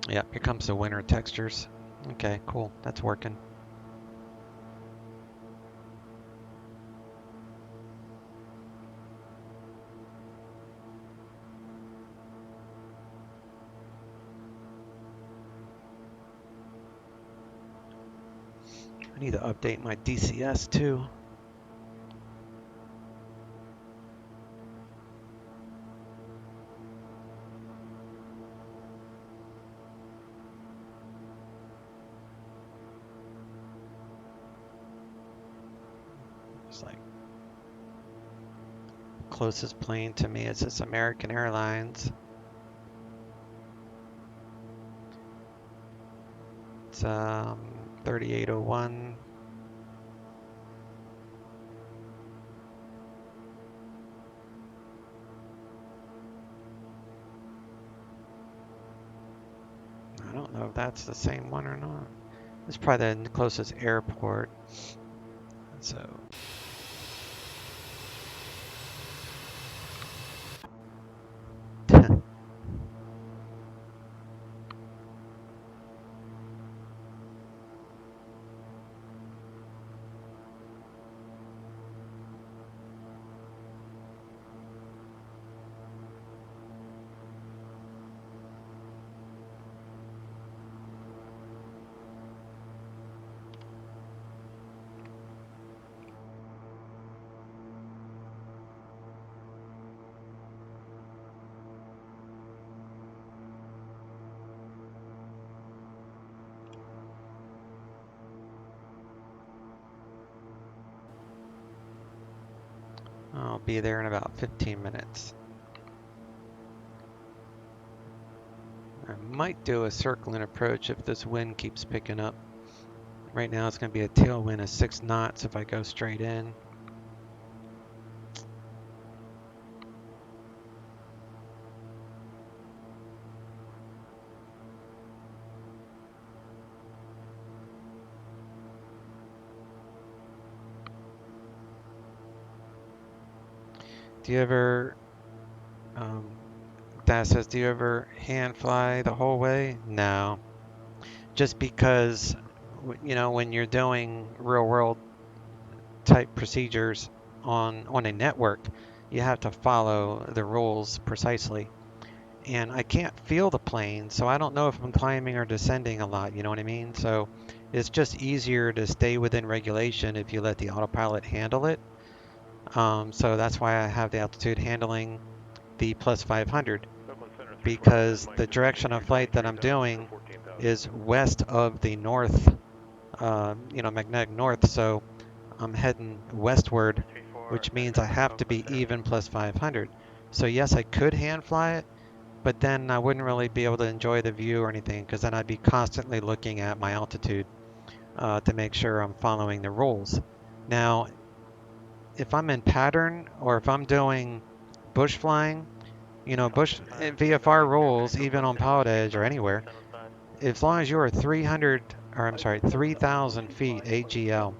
Yep, here comes the winter textures. Okay, cool. That's working. I need to update my DCS too. It's like closest plane to me is this American Airlines. It's 3801. I don't know if that's the same one or not. It's probably the closest airport. So I'll be there in about 15 minutes. I might do a circling approach if this wind keeps picking up. Right now it's going to be a tailwind of 6 knots if I go straight in. Do you ever, Dad says, do you ever hand fly the whole way? No. Just because you know, when you're doing real world type procedures on a network, you have to follow the rules precisely. And I can't feel the plane, so I don't know if I'm climbing or descending a lot, you know what I mean? So it's just easier to stay within regulation if you let the autopilot handle it. So that's why I have the altitude handling the plus 500, because the direction of flight that I'm doing is west of the north, you know, magnetic north, so I'm heading westward, which means I have to be even plus 500. So yes, I could hand fly it, but then I wouldn't really be able to enjoy the view or anything, because then I'd be constantly looking at my altitude to make sure I'm following the rules. Now, if I'm in pattern or if I'm doing bush flying, you know, bush VFR rules, even on PilotEdge or anywhere, as long as you are 3,000 feet AGL,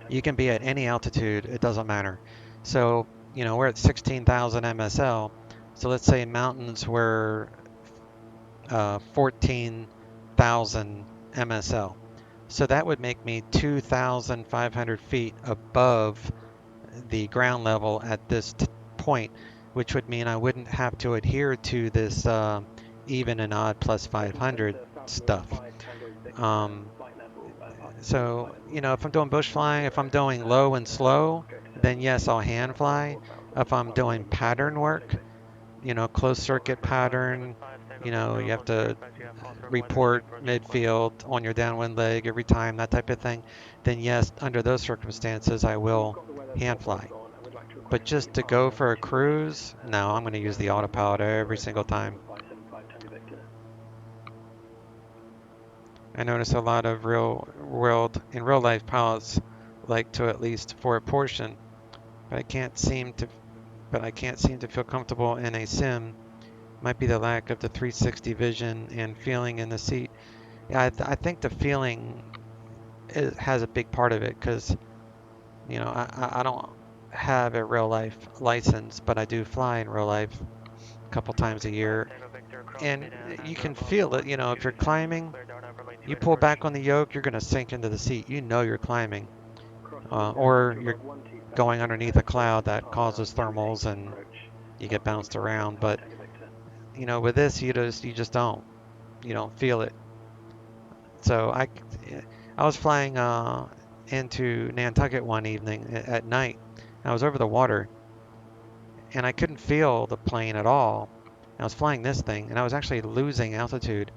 you can be at any altitude, it doesn't matter. So, you know, we're at 16,000 MSL. So let's say mountains were 14,000 MSL. So that would make me 2,500 feet above the ground level at this point, which would mean I wouldn't have to adhere to this even and odd plus 500 stuff. So, you know, if I'm doing bush flying, if I'm doing low and slow, then yes, I'll hand fly. If I'm doing pattern work, you know, closed circuit pattern, you know, you have to report midfield on your downwind leg every time, that type of thing, then yes, under those circumstances, I will hand fly. But just to go for a cruise, no, I'm going to use the autopilot every single time. I notice a lot of in real life pilots like to at least for a portion, but I can't seem to feel comfortable in a sim. Might be the lack of the 360 vision and feeling in the seat. Yeah, I think the feeling has a big part of it, because you know I don't have a real life license, but I do fly in real life a couple times a year, and you can feel it. You know, if you're climbing, you pull back on the yoke, you're going to sink into the seat. You know you're climbing, or you're going underneath a cloud that causes thermals and you get bounced around. But you know, with this, you just don't feel it. So I was flying into Nantucket one evening at night. I was over the water, and I couldn't feel the plane at all. I was flying this thing, and I was actually losing altitude.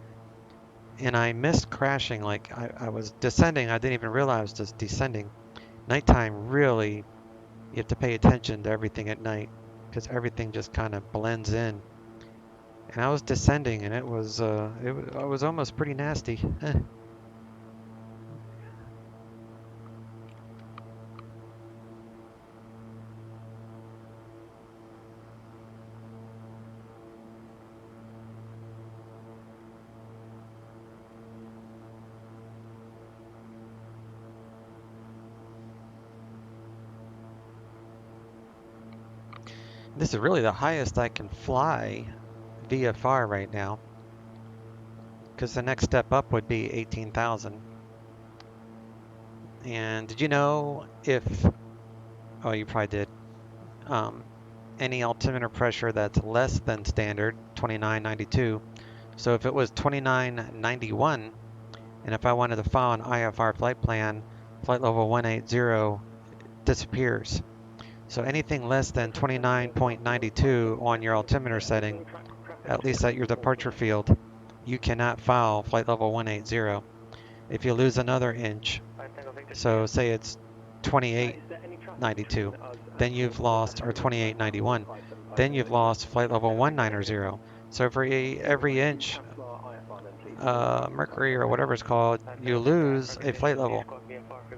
And I missed crashing. Like I was descending. I didn't even realize I was just descending. Nighttime, really, you have to pay attention to everything at night, because everything just kind of blends in. And I was descending, and it was almost pretty nasty. This is really the highest I can fly VFR right now, because the next step up would be 18,000. And did you know oh, you probably did, any altimeter pressure that's less than standard, 2992. So if it was 2991, and if I wanted to file an IFR flight plan, flight level 180 disappears. So anything less than 29.92 on your altimeter setting, at least at your departure field, you cannot file flight level 180. If you lose another inch, so say it's 2892, then you've lost, or 2891, then you've lost flight level 190. So for every inch mercury or whatever it's called, you lose a flight level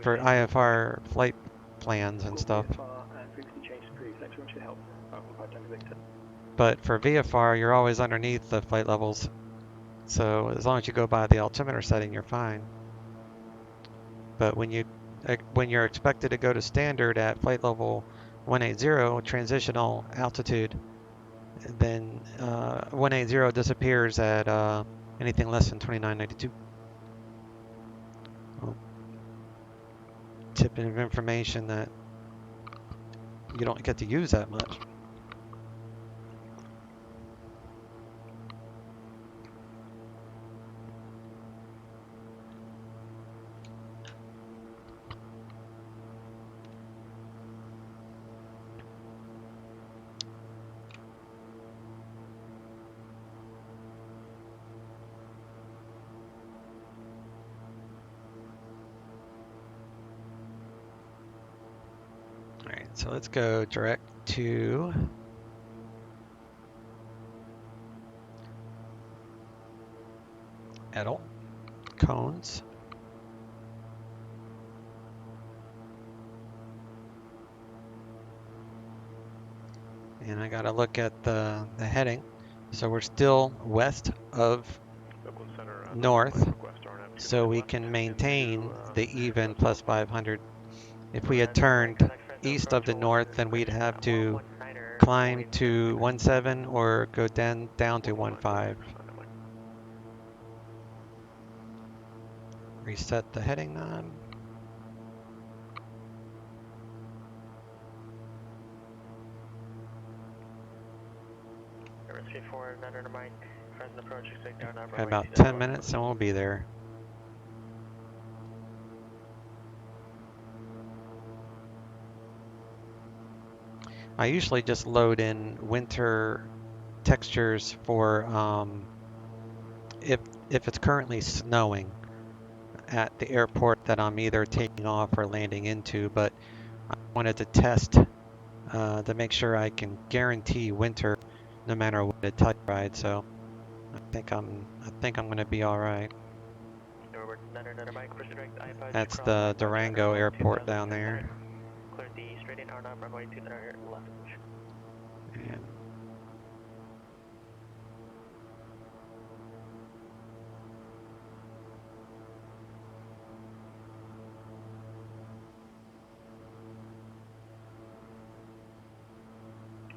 for IFR flight plans and stuff. But for VFR, you're always underneath the flight levels. So as long as you go by the altimeter setting, you're fine. But when you're expected to go to standard at flight level 180, transitional altitude, then 180 disappears at anything less than 2992. bit of information that you don't get to use that much. All right, so let's go direct to Edel, cones. And I got to look at the heading. So we're still west of north, so we can maintain the even plus 500. If we had turned east of the north, then we'd have to climb to 17 or go down to 15. Reset the heading knob. Got about 10 minutes and we'll be there. I usually just load in winter textures for if it's currently snowing at the airport that I'm either taking off or landing into, but I wanted to test to make sure I can guarantee winter no matter what at Telluride, so I think I'm going to be all right. That's the Durango airport down there. And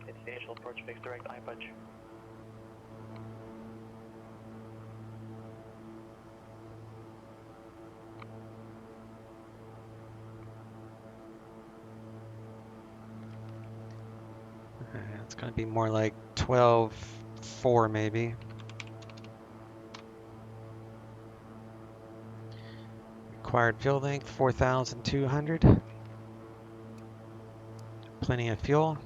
It's the initial approach fixed direct I-punch. it's going to be more like 12.4 maybe. Required fuel length 4,200. Plenty of fuel.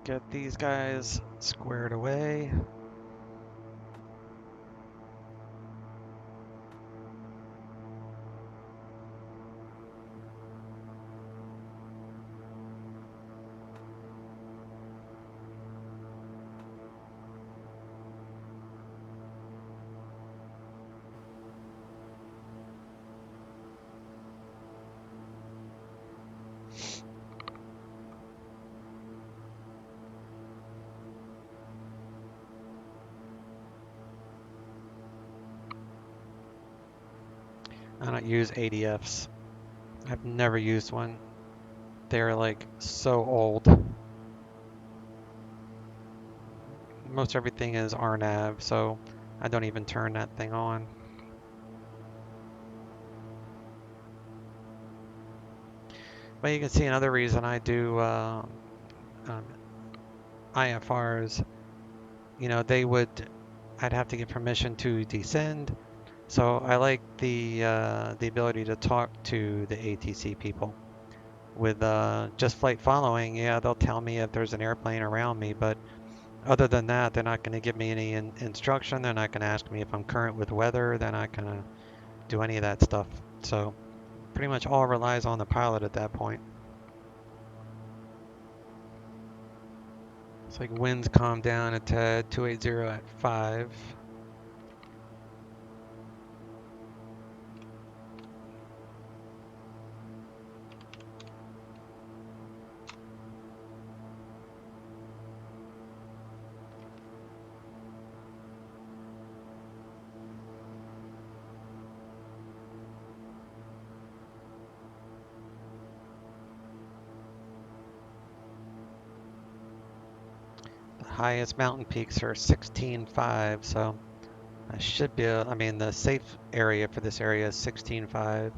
Get these guys squared away. I don't use ADFs. I've never used one. They're like so old. Most everything is RNAV, so I don't even turn that thing on. But you can see another reason I do IFRs. You know, I'd have to get permission to descend. So I like the ability to talk to the ATC people. With just flight following, yeah, they'll tell me if there's an airplane around me, but other than that, they're not going to give me any instruction. They're not going to ask me if I'm current with weather. They're not going to do any of that stuff. So pretty much all relies on the pilot at that point. So like winds calmed down a tad. 280 at 5. The highest mountain peaks are 16.5, so I should be, I mean, the safe area for this area is 16.5.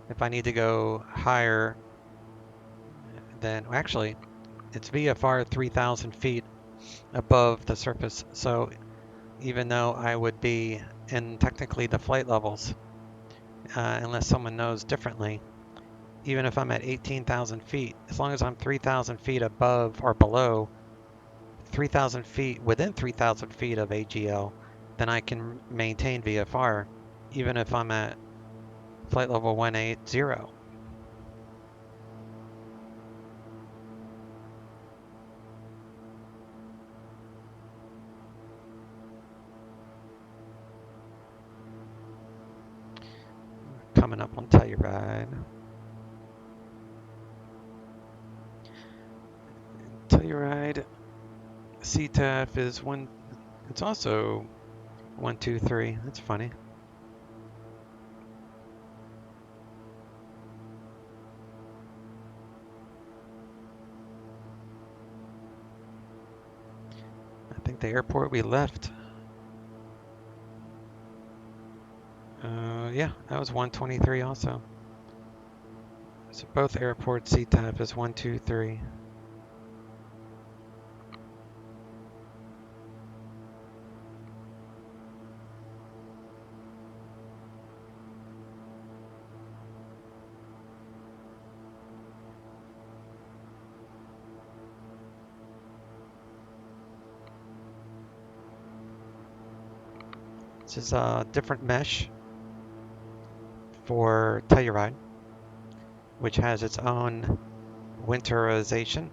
If I need to go higher, then well, actually, it's VFR 3,000 feet above the surface. So even though I would be in technically the flight levels, unless someone knows differently, even if I'm at 18,000 feet, as long as I'm 3,000 feet above or below 3,000 feet, within 3,000 feet of AGL, then I can maintain VFR, even if I'm at flight level 180. Coming up on Telluride. Telluride, CTAF is one, it's also 123. That's funny. I think the airport we left, yeah, that was 123 also. So both airports CTAF is 123. This is a different mesh for Telluride, which has its own winterization.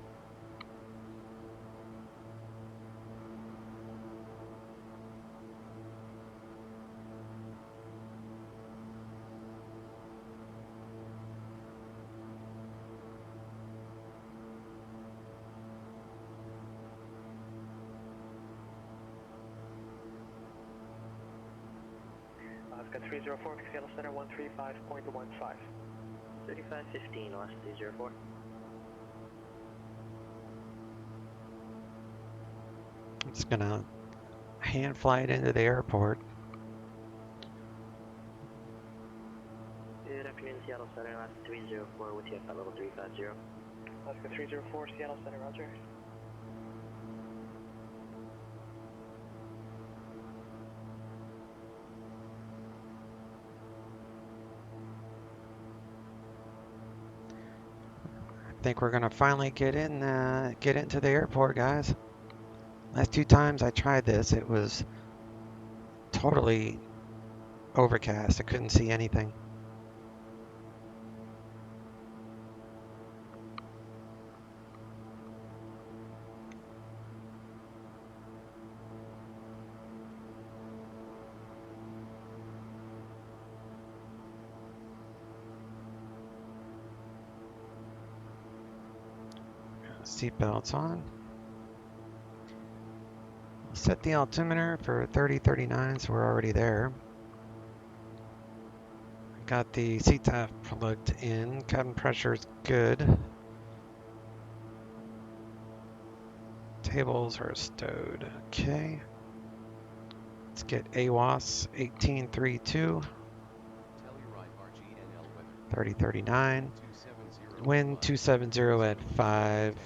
I've got 304, Seattle Center 135.15. 3515, last 304. I'm just gonna hand fly it into the airport. Good afternoon, Seattle Center, last 304 with you at level 350. I've got 304, Seattle Center, roger. I think we're gonna finally get into the airport, guys. Last 2 times I tried this, it was totally overcast. I couldn't see anything. Seatbelts on. Set the altimeter for 3039, so we're already there. Got the CTAF plugged in. Cabin pressure is good. Tables are stowed. Okay. Let's get AWAS 1832. 3039. Wind 270 at 5.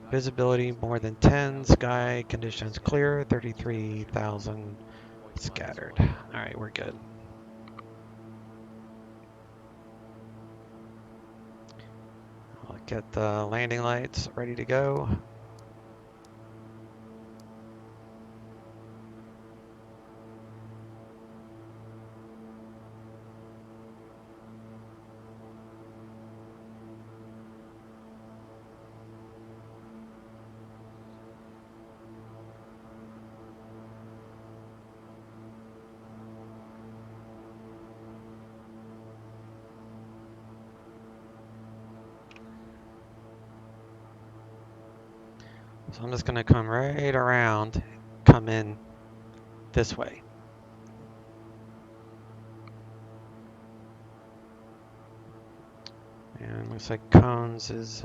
Visibility more than 10. Sky conditions clear. 33,000 scattered. Alright, we're good. I'll get the landing lights ready to go. So I'm just going to come right around, come in this way. And looks like Cones is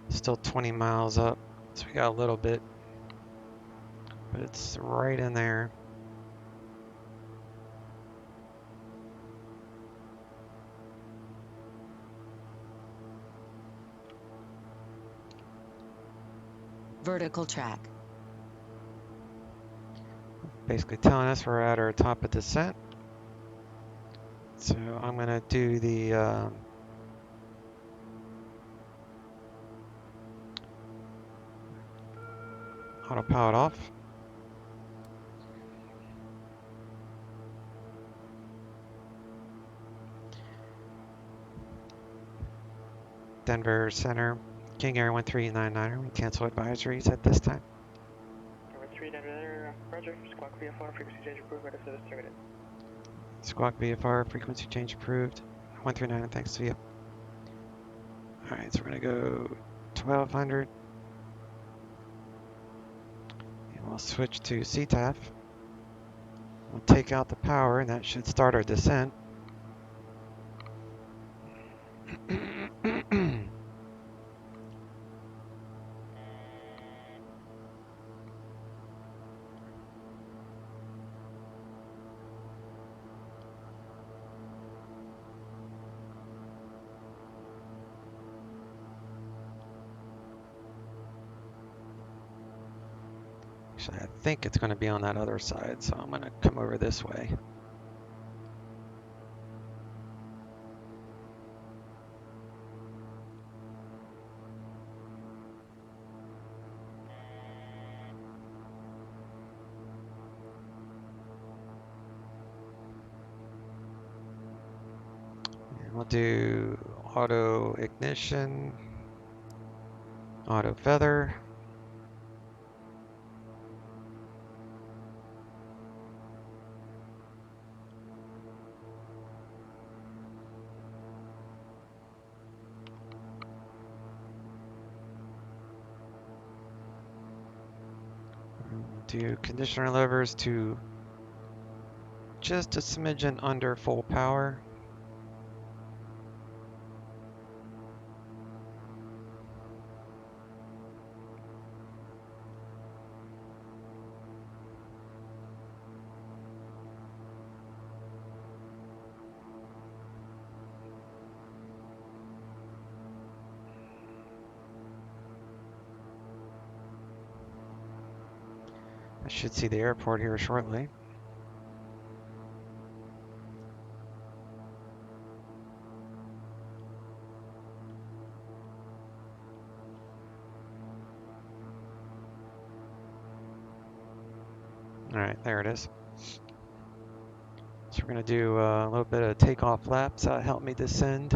still 20 miles up, so we got a little bit, but it's right in there. Vertical track. Basically telling us we're at our top of descent. So I'm going to do the autopilot off. Denver Center, King Air 1399er, we cancel advisories at this time. Number 3, Denver, Roger. Squawk VFR, frequency change approved, right service terminated. Squawk VFR, frequency change approved. 139, thanks to you. Alright, so we're going to go 1200. And we'll switch to CTAF. We'll take out the power, and that should start our descent. Actually, I think it's going to be on that other side, so I'm going to come over this way. And we'll do auto ignition, auto feather. Do conditioner levers to just a smidgen under full power. I should see the airport here shortly. All right, there it is. So we're going to do a little bit of takeoff laps. Help me descend.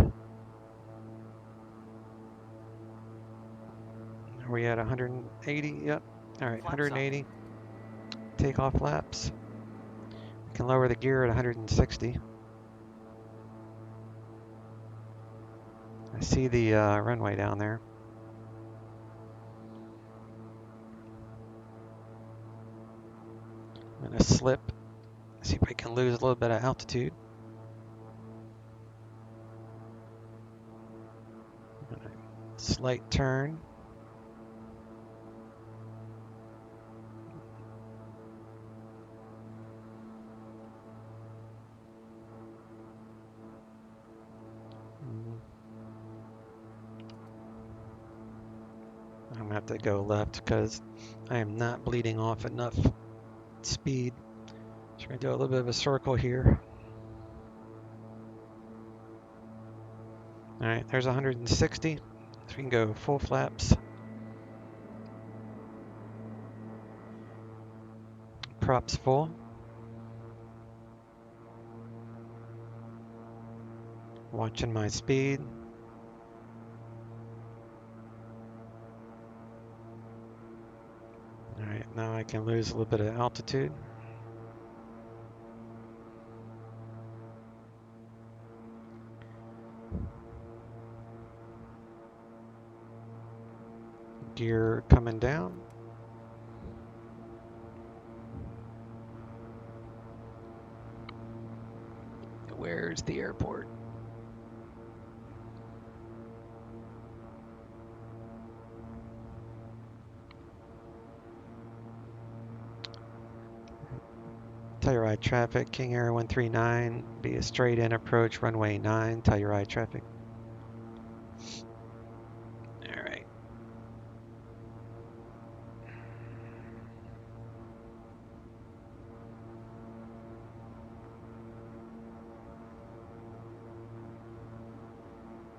Are we at 180? Yep. All right, 180. Takeoff laps. We can lower the gear at 160. I see the runway down there. I'm going to slip. See if I can lose a little bit of altitude. Slight turn. I'm going to have to go left because I am not bleeding off enough speed. So we're going to do a little bit of a circle here. All right, there's 160. So we can go full flaps. Props full. Watching my speed. All right, now I can lose a little bit of altitude. gear coming down. Where's the airport? Telluride traffic, King Air 139, be a straight in approach, runway 9, Telluride traffic. All right.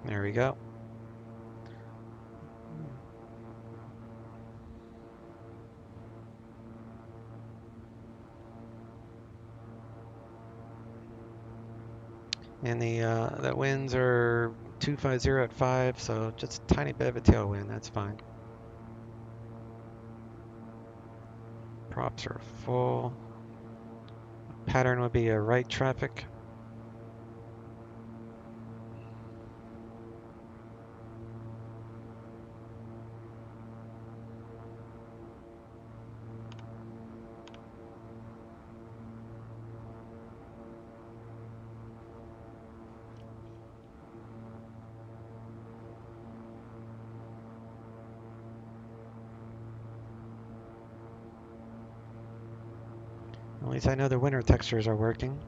There we go. And the winds are 250 at 5, so just a tiny bit of a tailwind, that's fine. Props are full. Pattern would be a right traffic. At least I know the winter textures are working.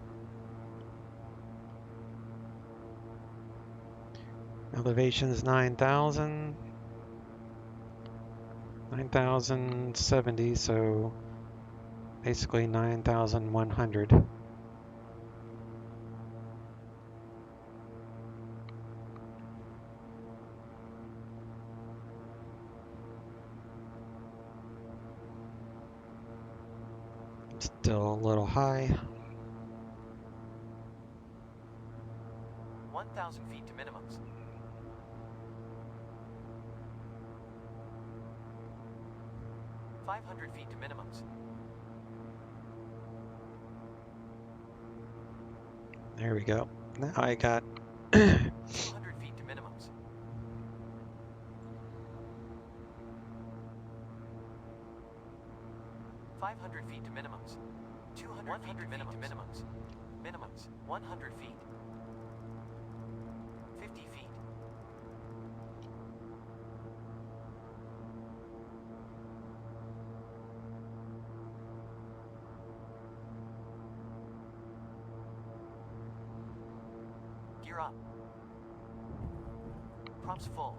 Elevation is 9,000. 9,070, so basically 9,100. Still a little high. 1,000 feet to minimums. 500 feet to minimums. There we go. Now I got 200 feet to minimums. 500 feet to minimums. 200 feet to minimums. Minimums. 100 feet. 50 feet. Gear up. Props full.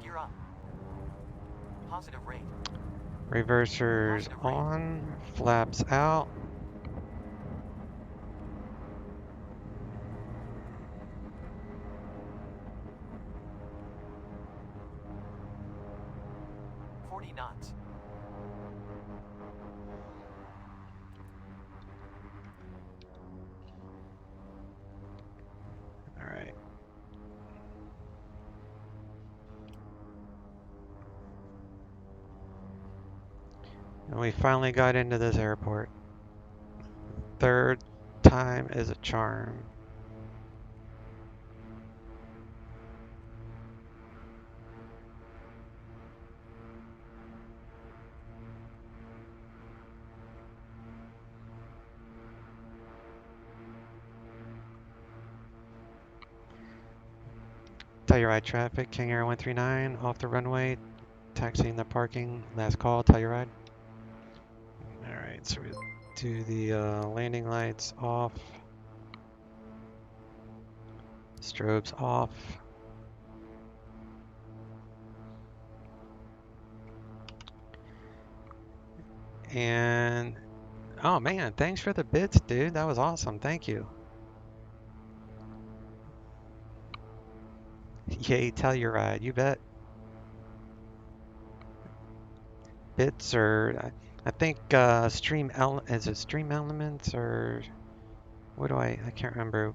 Gear up. Positive rate. reversers on, flaps out. Knots. All right. And we finally got into this airport. Third time is a charm. Telluride traffic, King Air 139, off the runway, taxiing the parking, last call, Telluride. Alright, so we do the landing lights off, strobes off. And, oh man, thanks for the bits, dude, that was awesome, thank you. Yay, Telluride, you bet. Bits or I think Stream Elements or what do I can't remember.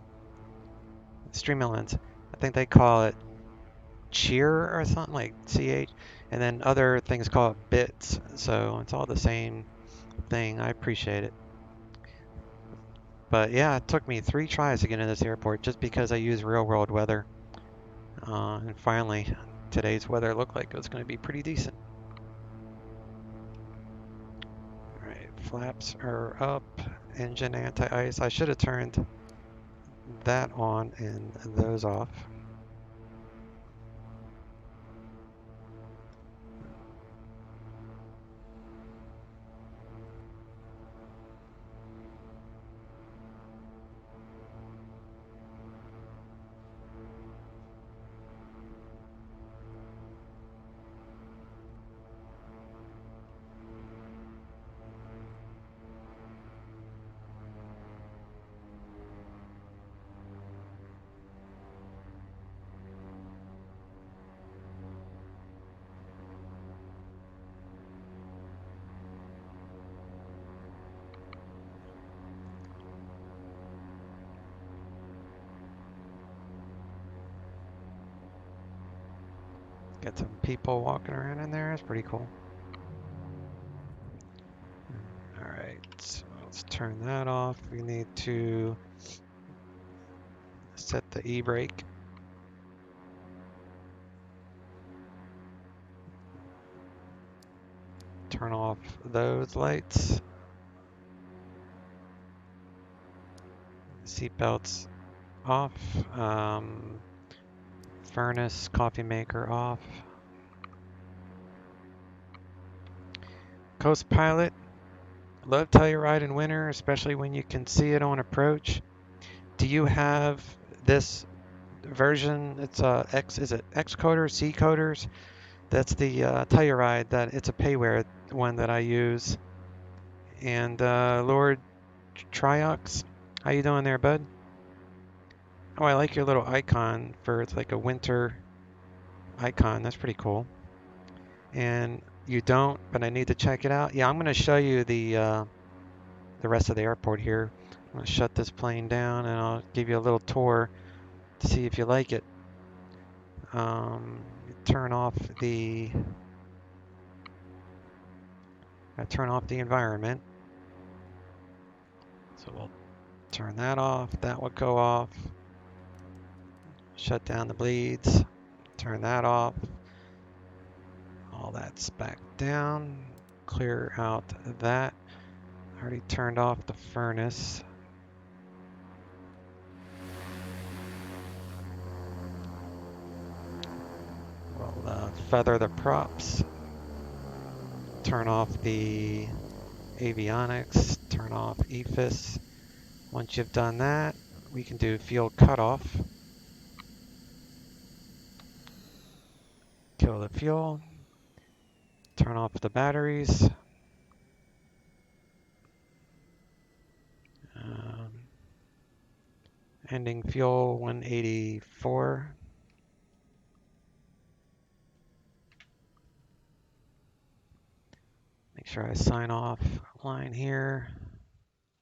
Stream Elements. I think they call it Cheer or something like CH, and then other things call it Bits. So it's all the same thing. I appreciate it. But yeah, it took me 3 tries to get into this airport just because I use real world weather. And finally today's weather looked like it was going to be pretty decent. All right, flaps are up, engine anti-ice. I should have turned that on and those off. Got some people walking around in there. It's pretty cool. All right, so let's turn that off. We need to set the e-brake. Turn off those lights. Seatbelts off. Furnace, coffee maker off. Coast Pilot. Love Telluride in winter, especially when you can see it on approach. Do you have this version? It's X. Is it X coders, C coders? That's the Telluride. That it's a payware one that I use. And Lord Triox, how you doing there, bud? Oh, I like your little icon for it's like a winter icon. That's pretty cool. And you don't, but I need to check it out. Yeah, I'm going to show you the rest of the airport here. I'm going to shut this plane down and I'll give you a little tour to see if you like it. Turn off the environment. So we'll turn that off. That will go off. Shut down the bleeds. Turn that off. All that's back down. Clear out that. Already turned off the furnace. We'll feather the props. Turn off the avionics. Turn off EFIS. Once you've done that, we can do fuel cutoff. Kill the fuel. Turn off the batteries. Ending fuel 184. Make sure I sign off line here.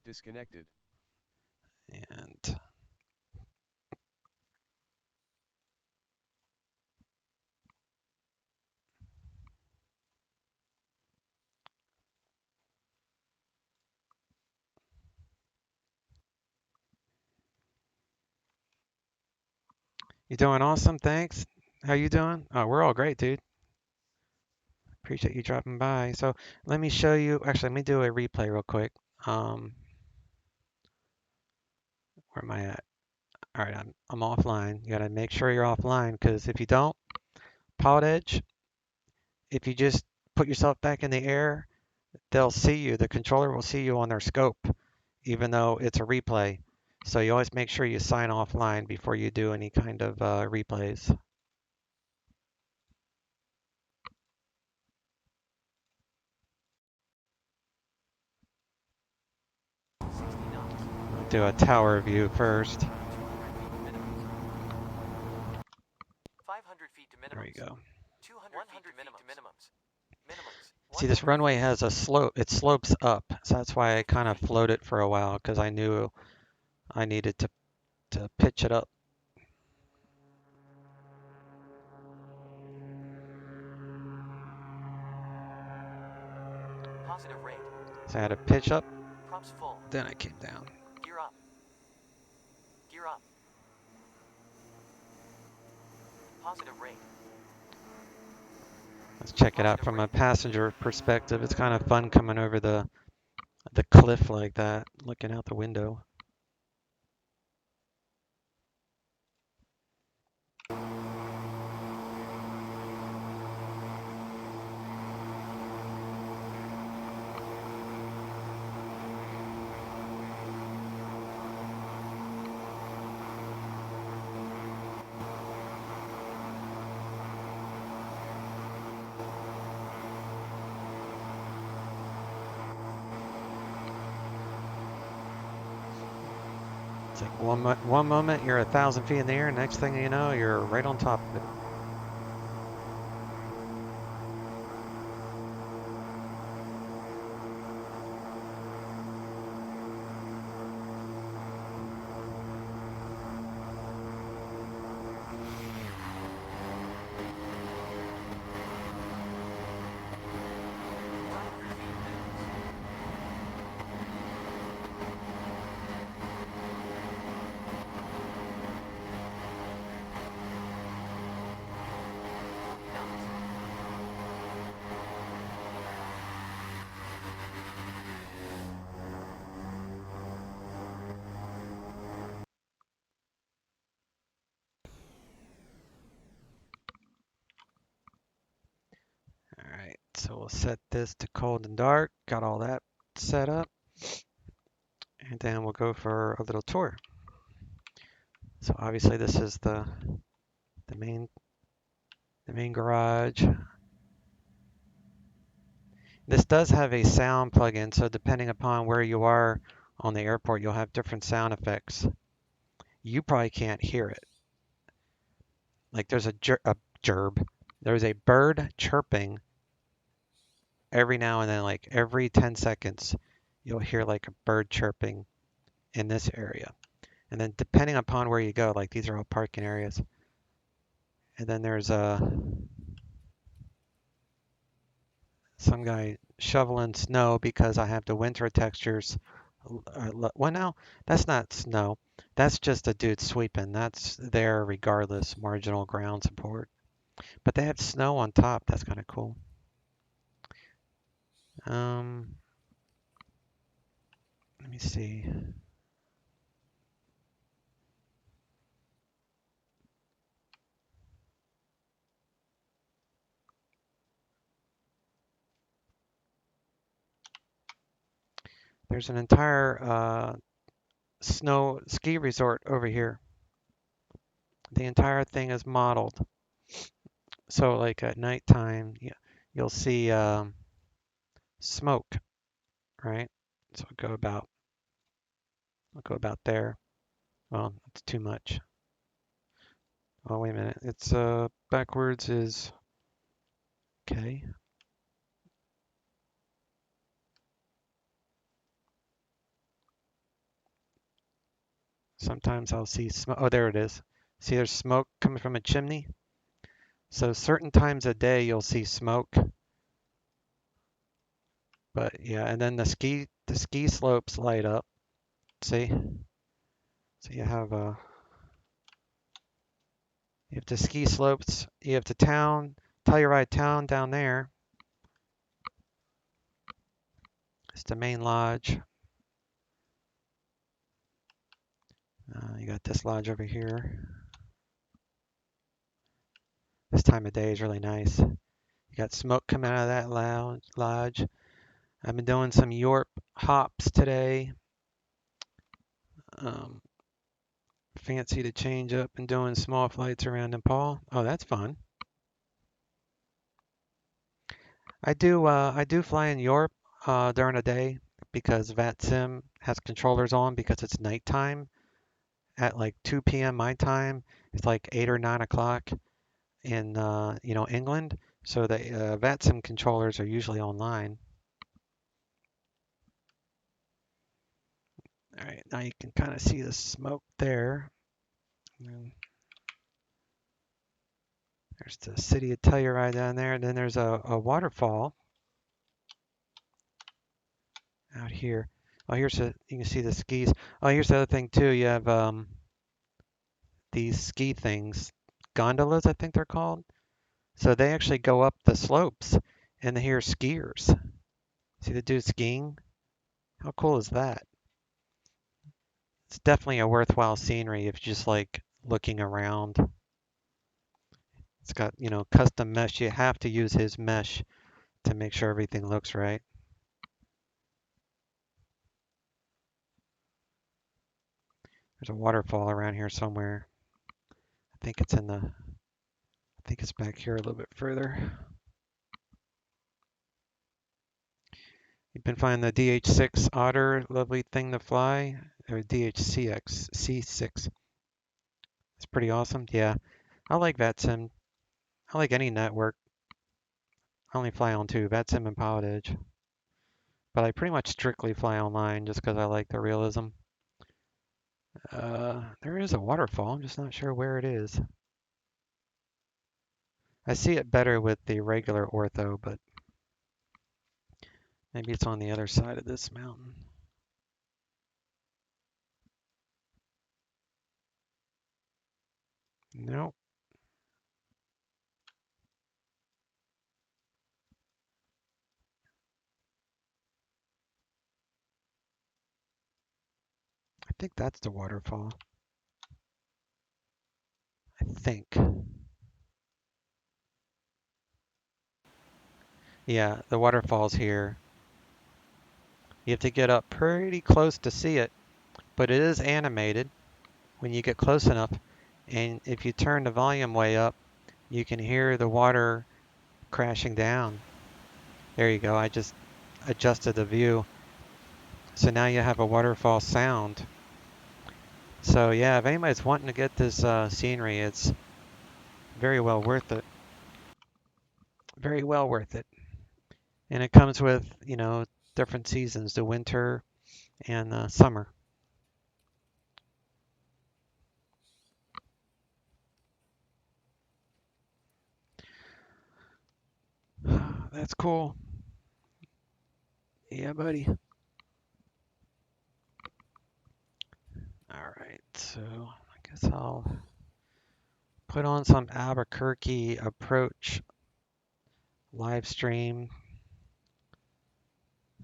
Disconnected. And you doing awesome, thanks. How you doing? Oh, we're all great, dude. Appreciate you dropping by. So let me show you, actually, let me do a replay real quick. Where am I at? All right, I'm offline. You gotta make sure you're offline because if you don't, PilotEdge, if you just put yourself back in the air, they'll see you. The controller will see you on their scope, even though it's a replay. So you always make sure you sign offline before you do any kind of replays. I'll do a tower view first. 500 feet to minimums. There we go. 100 feet to minimums. See, this runway has a slope. It slopes up, so that's why I kind of floated for a while because I knew I needed to pitch it up. Positive rate. So I had to pitch up, Props full. then I came down. Gear up. Gear up. Positive rate. Let's check it out from a passenger perspective. It's kind of fun coming over the cliff like that, looking out the window. It's like one moment you're 1,000 feet in the air, next thing you know, you're right on top of it. Alright, so we'll set this to cold and dark. Got all that set up. And then we'll go for a little tour. So obviously this is the main garage. This does have a sound plug-in, so depending upon where you are on the airport, you'll have different sound effects. You probably can't hear it. Like there's there's a bird chirping every now and then, like every 10 seconds, you'll hear like a bird chirping in this area. And then depending upon where you go, like these are all parking areas. And then there's some guy shoveling snow because I have the winter textures. Well, no, that's not snow. That's just a dude sweeping. That's there regardless, marginal ground support. But they have snow on top. That's kind of cool. Let me see. There's an entire snow ski resort over here. The entire thing is modeled. So like at nighttime, you'll see smoke, right? So I'll go about there. Well, it's too much. Oh, wait a minute. It's backwards is okay. Sometimes I'll see smoke. Oh, there it is. See, there's smoke coming from a chimney. So certain times a day you'll see smoke. But yeah, and then the ski slopes light up. See? So you have the ski slopes. You have the town, Telluride town down there. It's the main lodge. You got this lodge over here. This time of day is really nice. You got smoke coming out of that lodge. I've been doing some Yorp hops today. Fancy to change up and doing small flights around Nepal. Oh, that's fun. I do fly in Yorp during the day because VATSIM has controllers on because it's nighttime at like 2 p.m. my time. It's like 8 or 9 o'clock in England. So the VATSIM controllers are usually online. All right, now you can kind of see the smoke there. And there's the city of Telluride down there, and then there's a waterfall out here. Oh, you can see the skis. Oh, here's the other thing too. You have these ski things, gondolas, I think they're called. So they actually go up the slopes and hear skiers. See the dude skiing? How cool is that? It's definitely a worthwhile scenery if you just like looking around. It's got, you know, custom mesh. You have to use his mesh to make sure everything looks right. There's a waterfall around here somewhere. I think it's back here a little bit further. You can find the DH6 Otter, lovely thing to fly, or DHCX C6. It's pretty awesome. Yeah, I like VATSIM. I like any network. I only fly on two, VATSIM and PilotEdge. But I pretty much strictly fly online just because I like the realism. There is a waterfall. I'm just not sure where it is. I see it better with the regular ortho, but maybe it's on the other side of this mountain. Nope. I think that's the waterfall. I think. Yeah, the waterfall's here. You have to get up pretty close to see it, but it is animated when you get close enough. And if you turn the volume way up, you can hear the water crashing down. There you go. I just adjusted the view. So now you have a waterfall sound. So yeah, if anybody's wanting to get this scenery, it's very well worth it. Very well worth it. And it comes with, you know, different seasons, the winter and summer. That's cool. Yeah, buddy. All right, so I guess I'll put on some Albuquerque approach live stream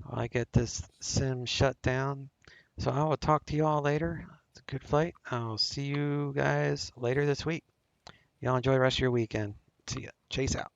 while I get this sim shut down. So I will talk to you all later. It's a good flight. I'll see you guys later this week. Y'all enjoy the rest of your weekend. See ya. Chase out.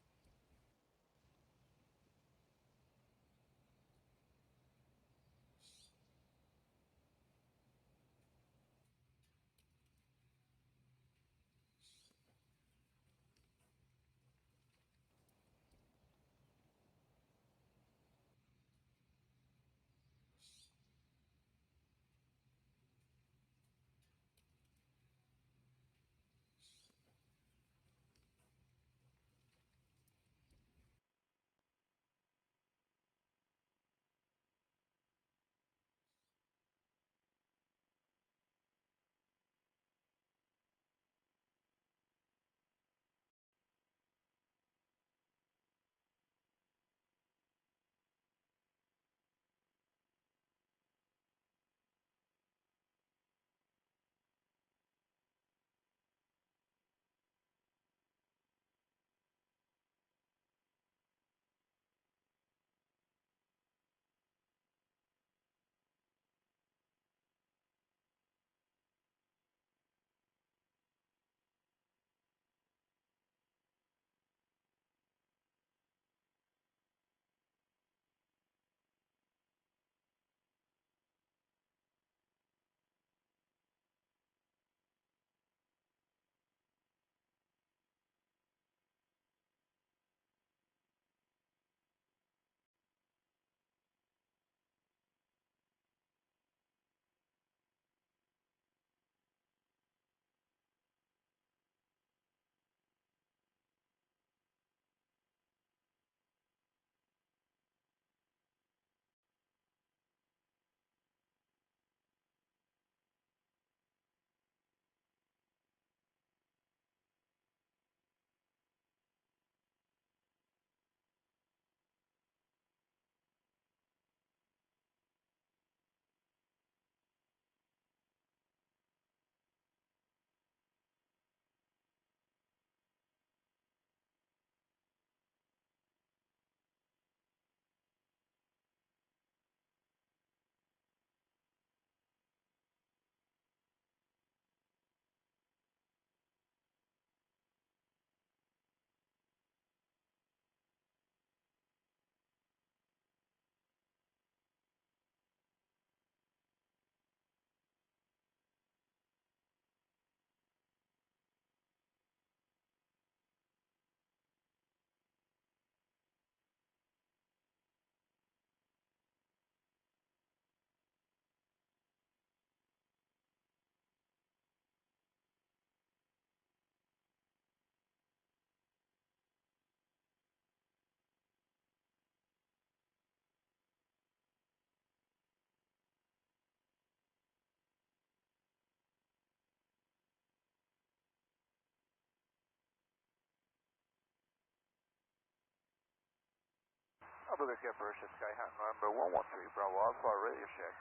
Albuquerque approach to Skyhawk number 113 Bravo Alpha, radio check.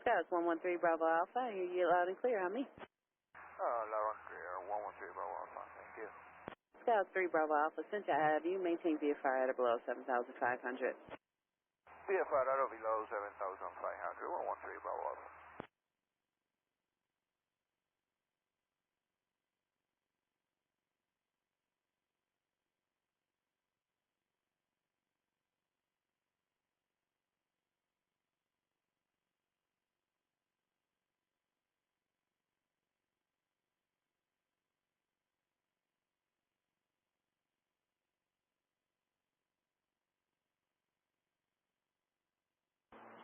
Scouts 113 Bravo Alpha, I hear you loud and clear. How many? Loud and clear, 113 Bravo Alpha, thank you. Scouts 3 Bravo Alpha, since I have you, maintain VFR at or below 7,500. VFR at or below 7,500, 113 Bravo Alpha.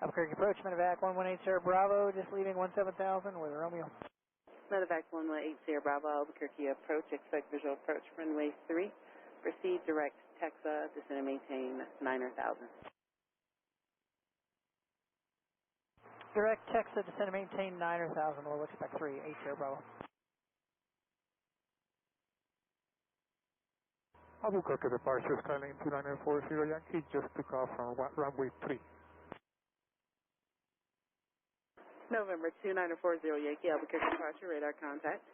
Albuquerque approach, medevac 1180 Bravo, just leaving 17,000 with Romeo. Medevac 1180 Bravo Albuquerque approach, expect visual approach runway 3. Proceed direct Texas, descend and maintain 9,000. Direct Texas, descend and maintain 9,000, we'll expect 380 Bravo. Albuquerque departure, Skylane 2940 Yankee, just took off from runway 3. November 2940 Yankee, Albuquerque departure, radar contact.